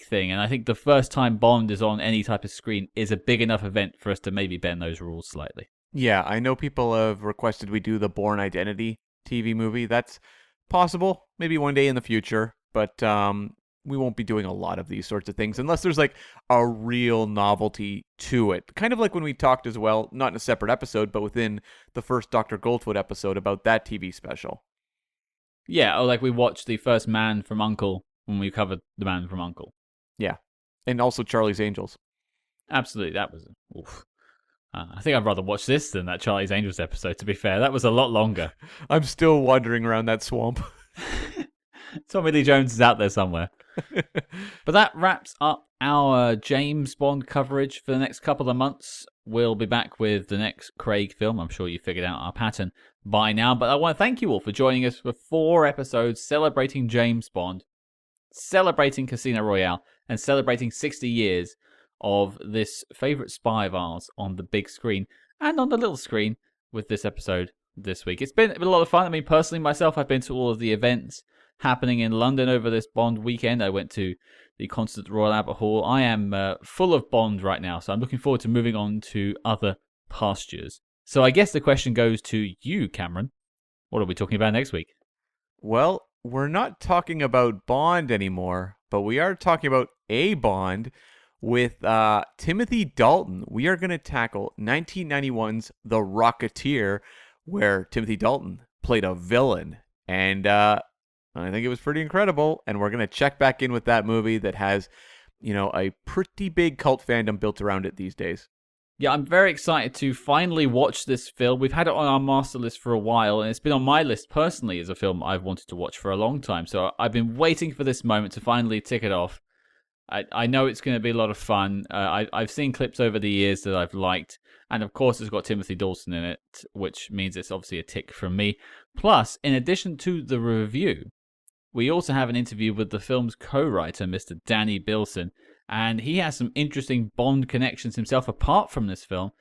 [SPEAKER 1] thing. And I think the first time Bond is on any type of screen is a big enough event for us to maybe bend those rules slightly.
[SPEAKER 2] Yeah, I know people have requested we do the Bourne Identity TV movie. That's possible, maybe one day in the future. But we won't be doing a lot of these sorts of things unless there's like a real novelty to it. Kind of like when we talked as well, not in a separate episode, but within the first Dr. Goldfoot episode about that TV special.
[SPEAKER 1] Yeah, or like we watched the first Man from U.N.C.L.E. when we covered the Man from U.N.C.L.E.
[SPEAKER 2] Yeah. And also Charlie's Angels.
[SPEAKER 1] Absolutely, that was... Oof. I think I'd rather watch this than that Charlie's Angels episode, to be fair. That was a lot longer.
[SPEAKER 2] I'm still wandering around that swamp.
[SPEAKER 1] Tommy Lee Jones is out there somewhere. But that wraps up our James Bond coverage for the next couple of months. We'll be back with the next Craig film. I'm sure you figured out our pattern by now. But I want to thank you all for joining us for 4 episodes celebrating James Bond, celebrating Casino Royale, and celebrating 60 years of this favourite spy of ours on the big screen and on the little screen with this episode this week. It's been a lot of fun. I mean, personally, myself, I've been to all of the events happening in London over this Bond weekend. I went to the concert at Royal Albert Hall. I am full of Bond right now, so I'm looking forward to moving on to other pastures. So I guess the question goes to you, Cameron. What are we talking about next week?
[SPEAKER 2] Well, we're not talking about Bond anymore, but we are talking about a Bond with Timothy Dalton. We are going to tackle 1991's The Rocketeer, where Timothy Dalton played a villain. And I think it was pretty incredible. And we're going to check back in with that movie that has, a pretty big cult fandom built around it these days.
[SPEAKER 1] Yeah, I'm very excited to finally watch this film. We've had it on our master list for a while, and it's been on my list personally as a film I've wanted to watch for a long time. So I've been waiting for this moment to finally tick it off. I know it's going to be a lot of fun. I've seen clips over the years that I've liked. And of course, it's got Timothy Dalton in it, which means it's obviously a tick from me. Plus, in addition to the review, we also have an interview with the film's co-writer, Mr. Danny Bilson. And he has some interesting Bond connections himself apart from this film.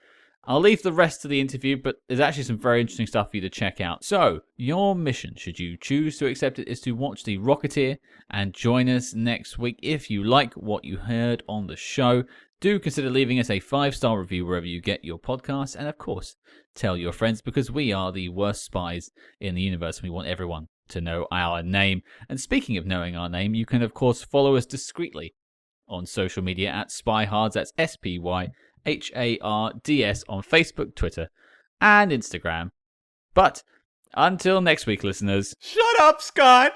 [SPEAKER 1] I'll leave the rest to the interview, but there's actually some very interesting stuff for you to check out. So, your mission, should you choose to accept it, is to watch The Rocketeer and join us next week. If you like what you heard on the show, do consider leaving us a 5-star review wherever you get your podcasts. And of course, tell your friends, because we are the worst spies in the universe. We want everyone to know our name. And speaking of knowing our name, you can of course follow us discreetly on social media at SpyHards. That's SPYHARDS on Facebook, Twitter, and Instagram. But until next week, listeners.
[SPEAKER 2] Shut up, Scott!